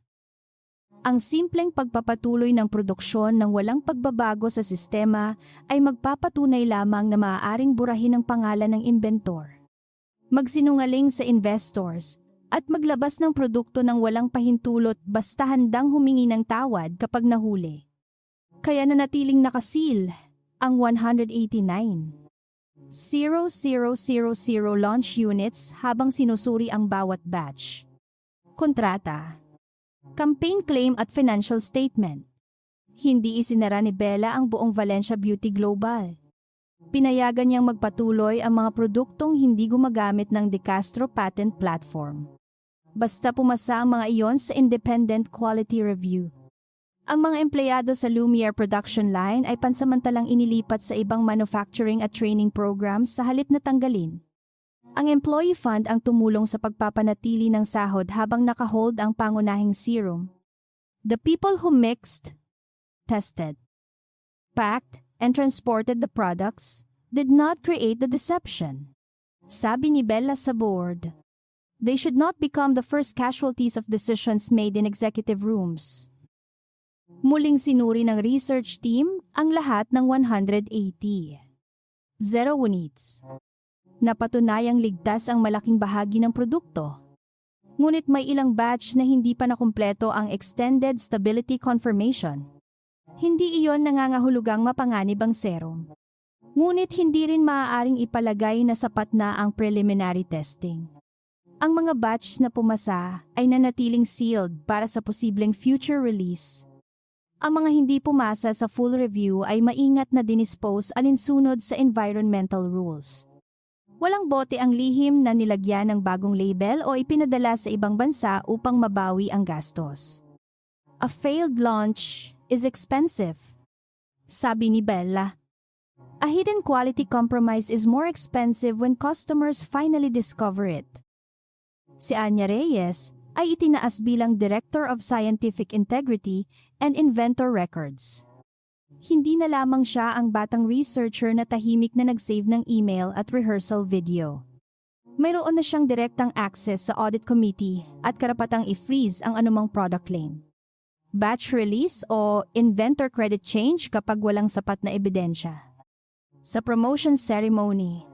ang simpleng pagpapatuloy ng produksyon ng walang pagbabago sa sistema ay magpapatunay lamang na maaaring burahin ang pangalan ng inventor, magsinungaling sa investors, at maglabas ng produkto ng walang pahintulot basta handang humingi ng tawad kapag nahuli. Kaya nanatiling nakasil ang 189,000 launch units habang sinusuri ang bawat batch. Kontrata, campaign claim at financial statement. Hindi isinara ni Bella ang buong Valencia Beauty Global. Pinayagan niyang magpatuloy ang mga produktong hindi gumagamit ng De Castro patent platform. Basta pumasa ang mga iyon sa independent quality review. Ang mga empleyado sa Lumiere production line ay pansamantalang inilipat sa ibang manufacturing at training programs sa halip na tanggalin. Ang employee fund ang tumulong sa pagpapanatili ng sahod habang nakahold ang pangunahing serum. The people who mixed, tested, packed, and transported the products did not create the deception. Sabi ni Bella sa board, they should not become the first casualties of decisions made in executive rooms. Muling sinuri ng research team ang lahat ng 180. Zero units. Napatunayang ligtas ang malaking bahagi ng produkto. Ngunit may ilang batch na hindi pa nakumpleto ang extended stability confirmation. Hindi iyon nangangahulugang mapanganib ang serum. Ngunit hindi rin maaaring ipalagay na sapat na ang preliminary testing. Ang mga batch na pumasa ay nanatiling sealed para sa posibleng future release. Ang mga hindi pumasa sa full review ay maingat na dinispose alinsunod sa environmental rules. Walang bote ang lihim na nilagyan ng bagong label o ipinadala sa ibang bansa upang mabawi ang gastos. A failed launch is expensive, sabi ni Bella. A hidden quality compromise is more expensive when customers finally discover it. Si Anya Reyes ay itinaas bilang Director of Scientific Integrity and Inventor Records. Hindi na lamang siya ang batang researcher na tahimik na nag-save ng email at rehearsal video. Mayroon na siyang direktang access sa audit committee at karapatang i-freeze ang anumang product claim. Batch release o inventor credit change kapag walang sapat na ebidensya. Sa promotion ceremony,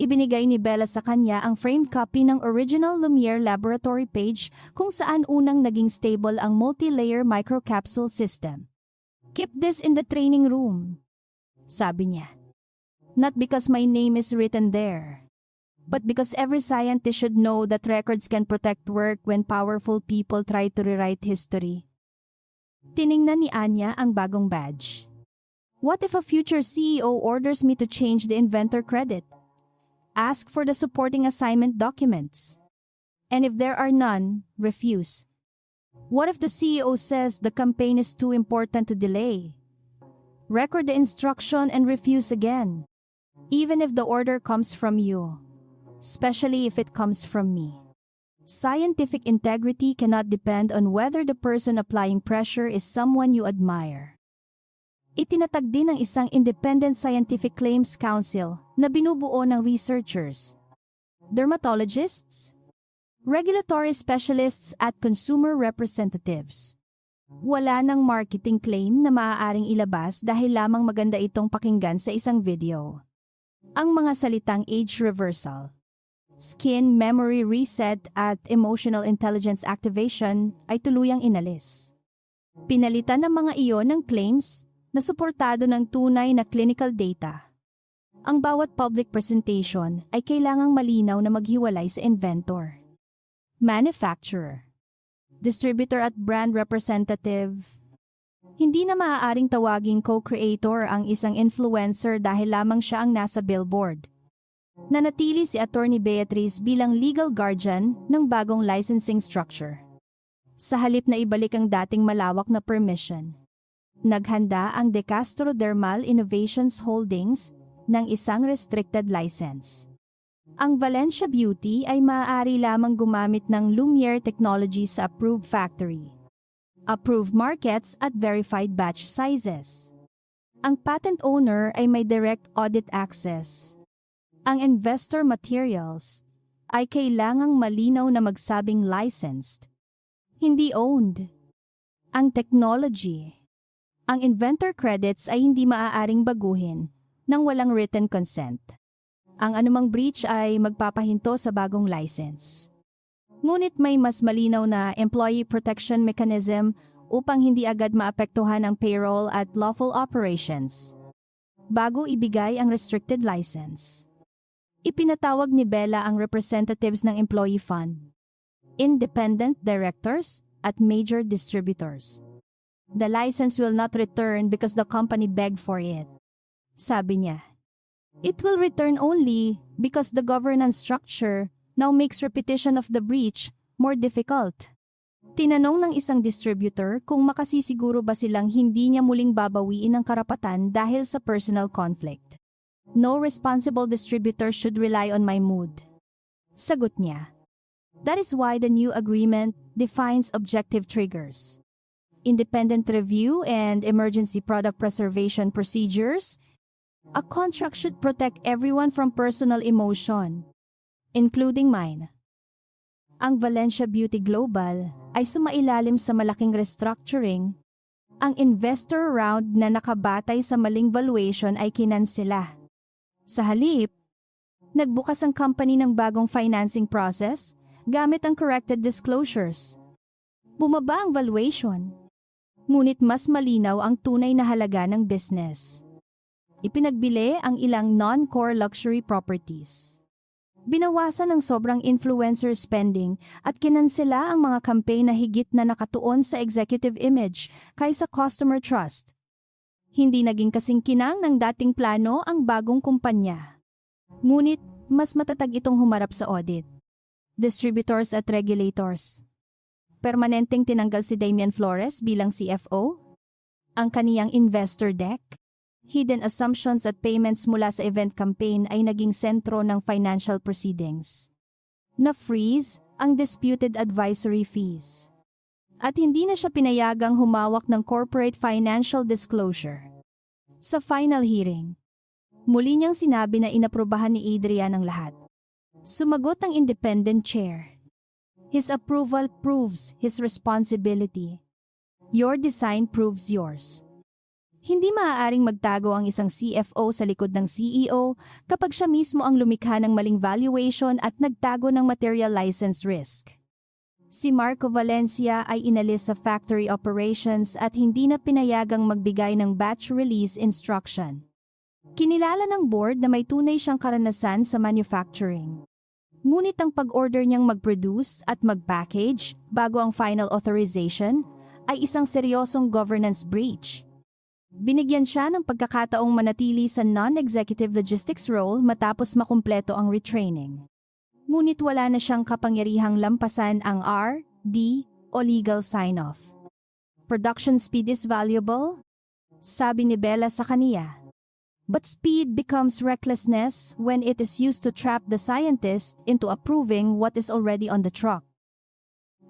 ibinigay ni Bella sa kanya ang framed copy ng original Lumiere laboratory page kung saan unang naging stable ang multi-layer microcapsule system. "Keep this in the training room," sabi niya. "Not because my name is written there, but because every scientist should know that records can protect work when powerful people try to rewrite history." Tiningnan ni Anya ang bagong badge. "What if a future CEO orders me to change the inventor credit? Ask for the supporting assignment documents. And if there are none, refuse. What if the CEO says the campaign is too important to delay? Record the instruction and refuse again, even if the order comes from you, especially if it comes from me. Scientific integrity cannot depend on whether the person applying pressure is someone you admire." Itinatag din ng isang independent scientific claims council na binubuo ng researchers, dermatologists, regulatory specialists at consumer representatives. Wala ng marketing claim na maaaring ilabas dahil lamang maganda itong pakinggan sa isang video. Ang mga salitang age reversal, skin memory reset at emotional intelligence activation ay tuluyang inalis. Pinalitan ng mga iyon ng claims na suportado ng tunay na clinical data. Ang bawat public presentation ay kailangang malinaw na maghiwalay sa inventor, manufacturer, distributor at brand representative. Hindi na maaaring tawaging co-creator ang isang influencer dahil lamang siya ang nasa billboard. Nanatili si Attorney Beatrice bilang legal guardian ng bagong licensing structure. Sa halip na ibalik ang dating malawak na permission, naghanda ang De Castro Dermal Innovations Holdings ng isang restricted license. Ang Valencia Beauty ay maaari lamang gumamit ng Lumiere technology sa approved factory, approved markets at verified batch sizes. Ang patent owner ay may direct audit access. Ang investor materials ay kailangang malinaw na magsabing licensed, hindi owned. Ang technology, ang inventor credits ay hindi maaaring baguhin nang walang written consent. Ang anumang breach ay magpapahinto sa bagong license. Ngunit may mas malinaw na employee protection mechanism upang hindi agad maapektuhan ang payroll at lawful operations bago ibigay ang restricted license. Ipinatawag ni Bella ang representatives ng employee fund, independent directors at major distributors. "The license will not return because the company begged for it," sabi niya. "It will return only because the governance structure now makes repetition of the breach more difficult." Tinanong ng isang distributor kung makasisiguro ba silang hindi niya muling babawiin ang karapatan dahil sa personal conflict. "No responsible distributor should rely on my mood," sagot niya. "That is why the new agreement defines objective triggers, independent review and emergency product preservation procedures. A contract should protect everyone from personal emotion, including mine." Ang Valencia Beauty Global ay sumailalim sa malaking restructuring. Ang investor round na nakabatay sa maling valuation ay kinansela. Sa halip, nagbukas ang company ng bagong financing process gamit ang corrected disclosures. Bumaba ang valuation. Ngunit mas malinaw ang tunay na halaga ng business. Ipinagbili ang ilang non-core luxury properties. Binawasan ang sobrang influencer spending at kinansela ang mga campaign na higit na nakatuon sa executive image kaysa customer trust. Hindi naging kasing kinang ng dating plano ang bagong kumpanya. Ngunit mas matatag itong humarap sa audit, distributors at regulators. Permanenteng tinanggal si Damian Flores bilang CFO, ang kaniyang investor deck. Hidden assumptions at payments mula sa event campaign ay naging sentro ng financial proceedings. Na-freeze ang disputed advisory fees. At hindi na siya pinayagang humawak ng corporate financial disclosure. Sa final hearing, muli niyang sinabi na inaprubahan ni Adrian ang lahat. Sumagot ang independent chair. His approval proves his responsibility. Your design proves yours. Hindi maaaring magtago ang isang CFO sa likod ng CEO kapag siya mismo ang lumikha ng maling valuation at nagtago ng material license risk. Si Marco Valencia ay inalis sa factory operations at hindi na pinayagang magbigay ng batch release instruction. Kinilala ng board na may tunay siyang karanasan sa manufacturing. Ngunit ang pag-order niyang mag-produce at mag-package bago ang final authorization ay isang seryosong governance breach. Binigyan siya ng pagkakataong manatili sa non-executive logistics role matapos makumpleto ang retraining. Ngunit wala na siyang kapangyarihang lampasan ang R, D, o legal sign-off. Production speed is valuable, sabi ni Bella sa kaniya. But speed becomes recklessness when it is used to trap the scientist into approving what is already on the truck.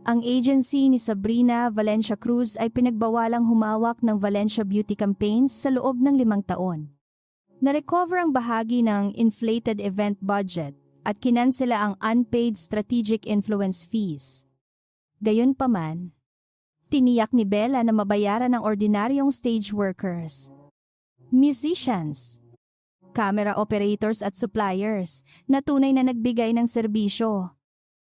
Ang agency ni Sabrina Valencia Cruz ay pinagbawalang humawak ng Valencia Beauty campaigns sa loob ng 5 taon. Na-recover ang bahagi ng inflated event budget at kinansela ang unpaid strategic influence fees. Gayunpaman, tiniyak ni Bella na mabayaran ng ordinaryong stage workers, musicians, camera operators at suppliers na tunay na nagbigay ng serbisyo.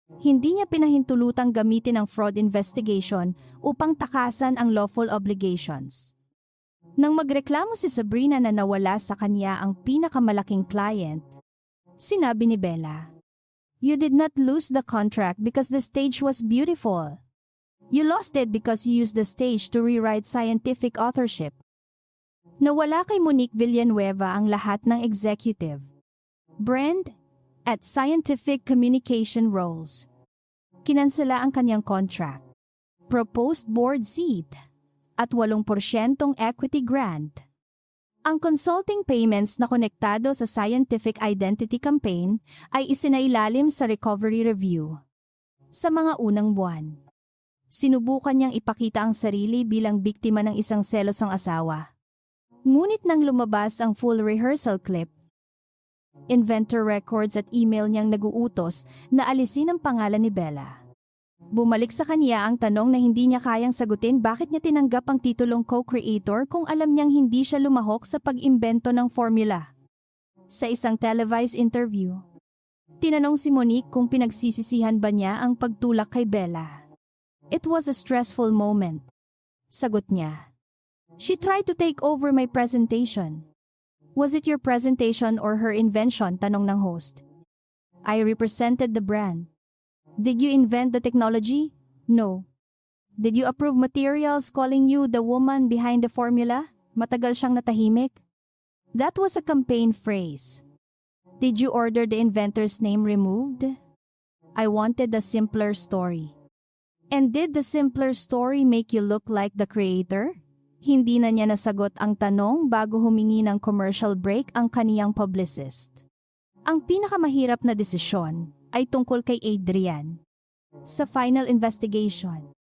Hindi niya pinahintulutang gamitin ang fraud investigation upang takasan ang lawful obligations. Nang magreklamo si Sabrina na nawala sa kanya ang pinakamalaking client, sinabi ni Bella, "You did not lose the contract because the stage was beautiful. You lost it because you used the stage to rewrite scientific authorship." Nawala kay Monique Villanueva ang lahat ng executive, brand, at scientific communication roles. Kinansela ang kanyang contract, proposed board seat, at 8% equity grant. Ang consulting payments na konektado sa scientific identity campaign ay isinailalim sa recovery review. Sa mga unang buwan, sinubukan niyang ipakita ang sarili bilang biktima ng isang selosang asawa. Ngunit nang lumabas ang full rehearsal clip, inventor records at email niyang naguutos na alisin ang pangalan ni Bella. Bumalik sa kanya ang tanong na hindi niya kayang sagutin bakit niya tinanggap ang titulong co-creator kung alam niyang hindi siya lumahok sa pag-imbento ng formula. Sa isang televised interview, tinanong si Monique kung pinagsisisihan ba niya ang pagtulak kay Bella. It was a stressful moment. Sagot niya, "She tried to take over my presentation." "Was it your presentation or her invention?" tanong ng host. "I represented the brand." "Did you invent the technology?" "No." "Did you approve materials calling you the woman behind the formula?" Matagal siyang natahimik. "That was a campaign phrase." "Did you order the inventor's name removed?" "I wanted a simpler story." "And did the simpler story make you look like the creator?" Hindi na niya nasagot ang tanong bago humingi ng commercial break ang kaniyang publicist. Ang pinakamahirap na desisyon ay tungkol kay Adrian. Sa final investigation,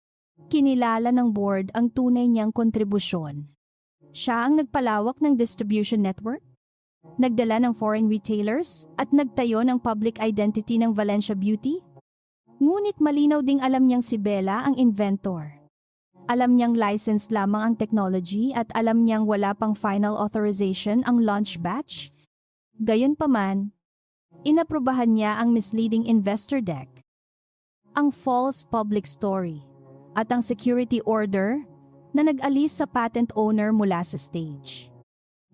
kinilala ng board ang tunay niyang kontribusyon. Siya ang nagpalawak ng distribution network, nagdala ng foreign retailers at nagtayo ng public identity ng Valencia Beauty. Ngunit malinaw ding alam niyang si Bella ang inventor. Alam niyang licensed lamang ang technology at alam niyang wala pang final authorization ang launch batch. Gayunpaman, inaprubahan niya ang misleading investor deck, ang false public story, at ang security order na nag-alis sa patent owner mula sa stage.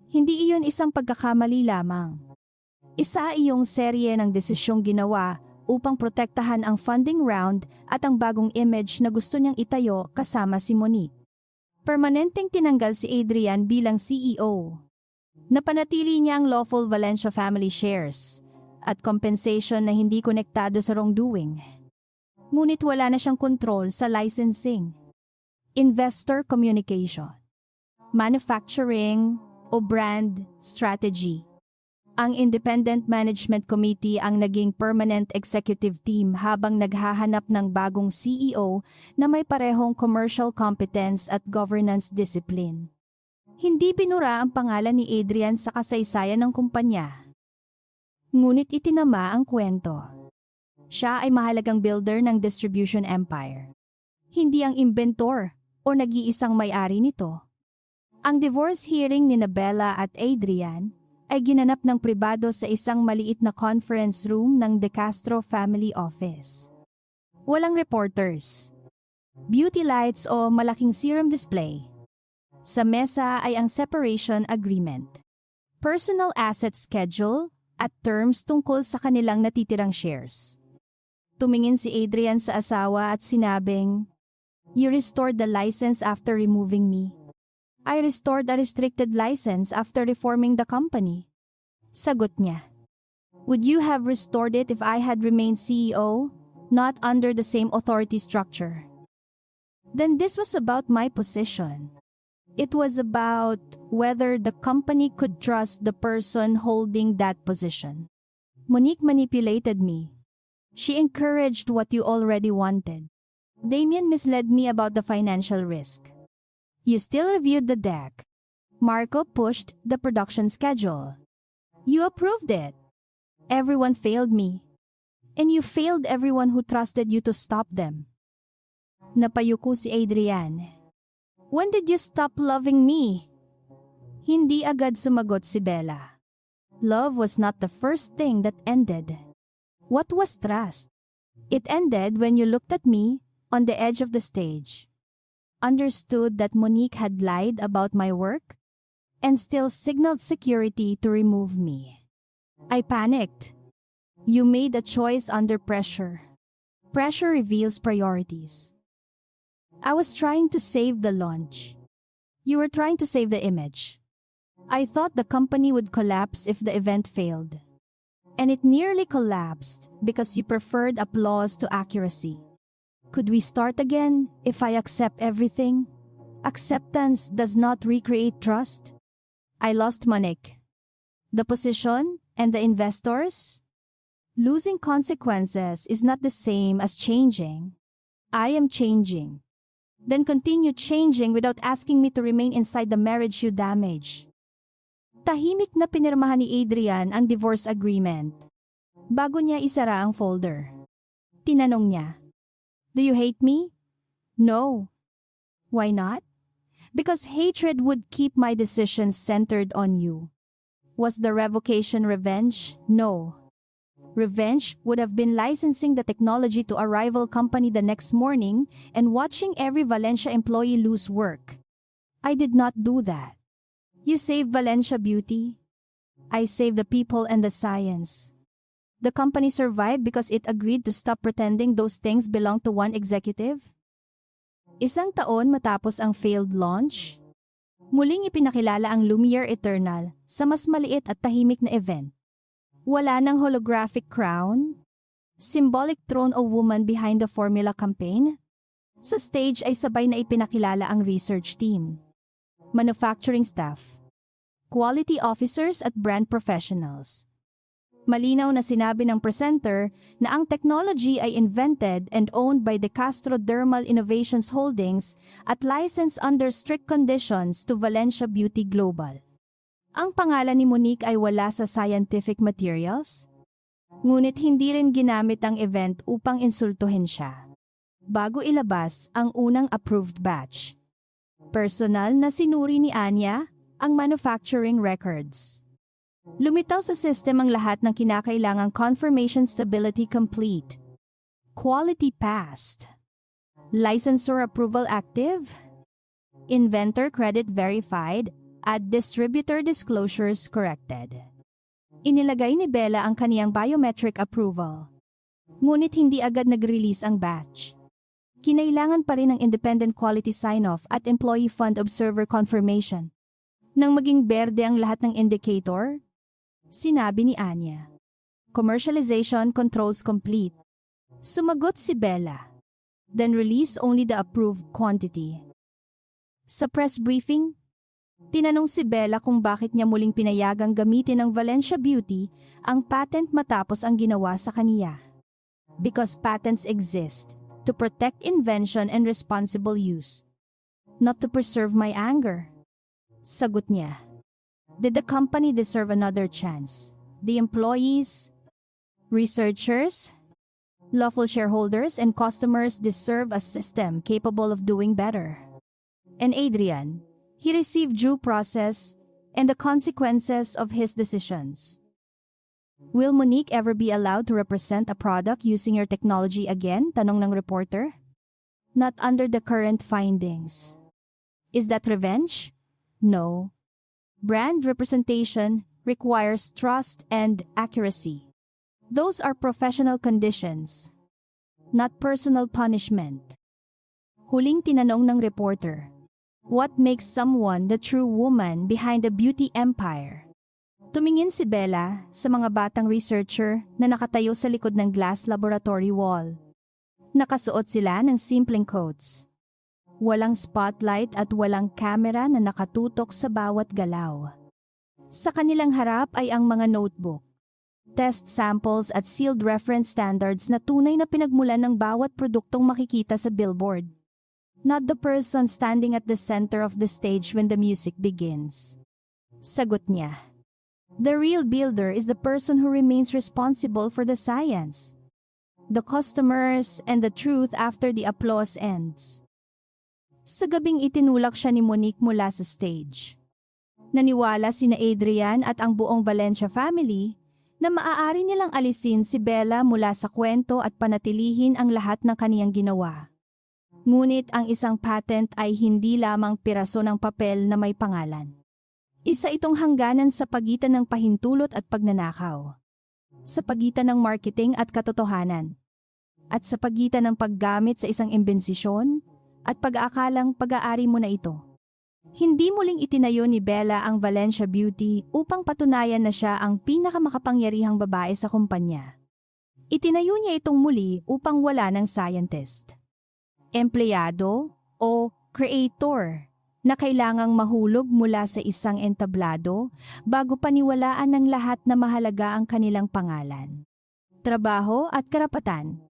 Hindi iyon isang pagkakamali lamang. Isa iyong serye ng desisyong ginawa upang protektahan ang funding round at ang bagong image na gusto niyang itayo kasama si Ngunit. Permanenteng tinanggal si Adrian bilang CEO. Napanatili niya ang lawful Valencia family shares at compensation na hindi konektado sa wrongdoing. Ngunit wala na siyang kontrol sa licensing, investor communication, manufacturing o brand strategy. Ang Independent Management Committee ang naging permanent executive team habang naghahanap ng bagong CEO na may parehong commercial competence at governance discipline. Hindi binura ang pangalan ni Adrian sa kasaysayan ng kumpanya. Ngunit itinama ang kwento. Siya ay mahalagang builder ng distribution empire. Hindi ang inventor o nag-iisang may-ari nito. Ang divorce hearing ni Bella at Adrian ay ginanap ng pribado sa isang maliit na conference room ng De Castro Family Office. Walang reporters, beauty lights o malaking serum display. Sa mesa ay ang separation agreement, personal asset schedule at terms tungkol sa kanilang natitirang shares. Tumingin si Adrian sa asawa at sinabing, "You restored the license after removing me. I restored a restricted license after reforming the company." Sagot niya, "Would you have restored it if I had remained CEO, not under the same authority structure?" Then this was about my position. It was about whether the company could trust the person holding that position. Monique manipulated me. She encouraged what you already wanted. Damien misled me about the financial risk. You still reviewed the deck. Marco pushed the production schedule. You approved it. Everyone failed me. And you failed everyone who trusted you to stop them. Napayuko si Adrian. When did you stop loving me? Hindi agad sumagot si Bella. Love was not the first thing that ended. What was trust? It ended when you looked at me on the edge of the stage, understood that Monique had lied about my work, and still signaled security to remove me. I panicked. You made a choice under pressure. Pressure reveals priorities. I was trying to save the launch. You were trying to save the image. I thought the company would collapse if the event failed. And it nearly collapsed because you preferred applause to accuracy. Could we start again if I accept everything? Acceptance does not recreate trust. I lost Monique. The position and the investors? Losing consequences is not the same as changing. I am changing. Then continue changing without asking me to remain inside the marriage you damage. Tahimik na pinirmahan ni Adrian ang divorce agreement. Bago niya isara ang folder. Tinanong niya, "Do you hate me?" "No." "Why not?" "Because hatred would keep my decisions centered on you." "Was the revocation revenge?" "No." Revenge would have been licensing the technology to a rival company the next morning and watching every Valencia employee lose work. I did not do that. You saved Valencia Beauty. I saved the people and the science. The company survived because it agreed to stop pretending those things belong to one executive. Isang taon matapos ang failed launch, muling ipinakilala ang Lumiere Eternal sa mas maliit at tahimik na event. Wala ng holographic crown, symbolic throne o woman behind the formula campaign. Sa stage ay sabay na ipinakilala ang research team, manufacturing staff, quality officers at brand professionals. Malinaw na sinabi ng presenter na ang technology ay invented and owned by De Castro Dermal Innovations Holdings at licensed under strict conditions to Valencia Beauty Global. Ang pangalan ni Monique ay wala sa scientific materials, ngunit hindi rin ginamit ang event upang insultuhin siya. Bago ilabas ang unang approved batch, personal na sinuri ni Anya ang manufacturing records. Lumitaw sa system ang lahat ng kinakailangang confirmation stability complete. Quality passed. Licensor approval active. inventor credit verified, at distributor disclosures corrected. Inilagay ni Bella ang kaniyang biometric approval. Ngunit hindi agad nag-release ang batch. Kinailangan pa rin ng independent quality sign-off at employee fund observer confirmation. Nang maging berde ang lahat ng indicator, sinabi ni Anya, "Commercialization controls complete." Sumagot si Bella. "Then release only the approved quantity." Sa press briefing, tinanong si Bella kung bakit niya muling pinayagang gamitin ng Valencia Beauty ang patent matapos ang ginawa sa kaniya. "Because patents exist to protect invention and responsible use, not to preserve my anger." Sagot niya. Did the company deserve another chance? The employees, researchers, lawful shareholders, and customers deserve a system capable of doing better. And Adrian, he received due process and the consequences of his decisions. "Will Monique ever be allowed to represent a product using your technology again?" tanong ng reporter. "Not under the current findings." "Is that revenge?" "No. Brand representation requires trust and accuracy. Those are professional conditions, not personal punishment." Huling tinanong ng reporter, "What makes someone the true woman behind the beauty empire?" Tumingin si Bella sa mga batang researcher na nakatayo sa likod ng glass laboratory wall. Nakasuot sila ng simpleng coats. Walang spotlight at walang kamera na nakatutok sa bawat galaw. Sa kanilang harap ay ang mga notebook, test samples at sealed reference standards na tunay na pinagmulan ng bawat produktong makikita sa billboard. Not the person standing at the center of the stage when the music begins. Sagot niya. The real builder is the person who remains responsible for the science, the customers, and the truth after the applause ends. Sa gabing itinulak siya ni Monique mula sa stage. Naniwala sina Adrian at ang buong Valencia family na maaari nilang alisin si Bella mula sa kwento at panatilihin ang lahat ng kaniyang ginawa. Ngunit ang isang patent ay hindi lamang piraso ng papel na may pangalan. Isa itong hangganan sa pagitan ng pahintulot at pagnanakaw, sa pagitan ng marketing at katotohanan, at sa pagitan ng paggamit sa isang imbensisyon at pag-aakalang pag-aari mo na ito. Hindi muling itinayo ni Bella ang Valencia Beauty upang patunayan na siya ang pinakamakapangyarihang babae sa kumpanya. Itinayo niya itong muli upang wala ng scientist, empleyado o creator na kailangang mahulog mula sa isang entablado bago paniwalaan ng lahat na mahalaga ang kanilang pangalan, trabaho at karapatan.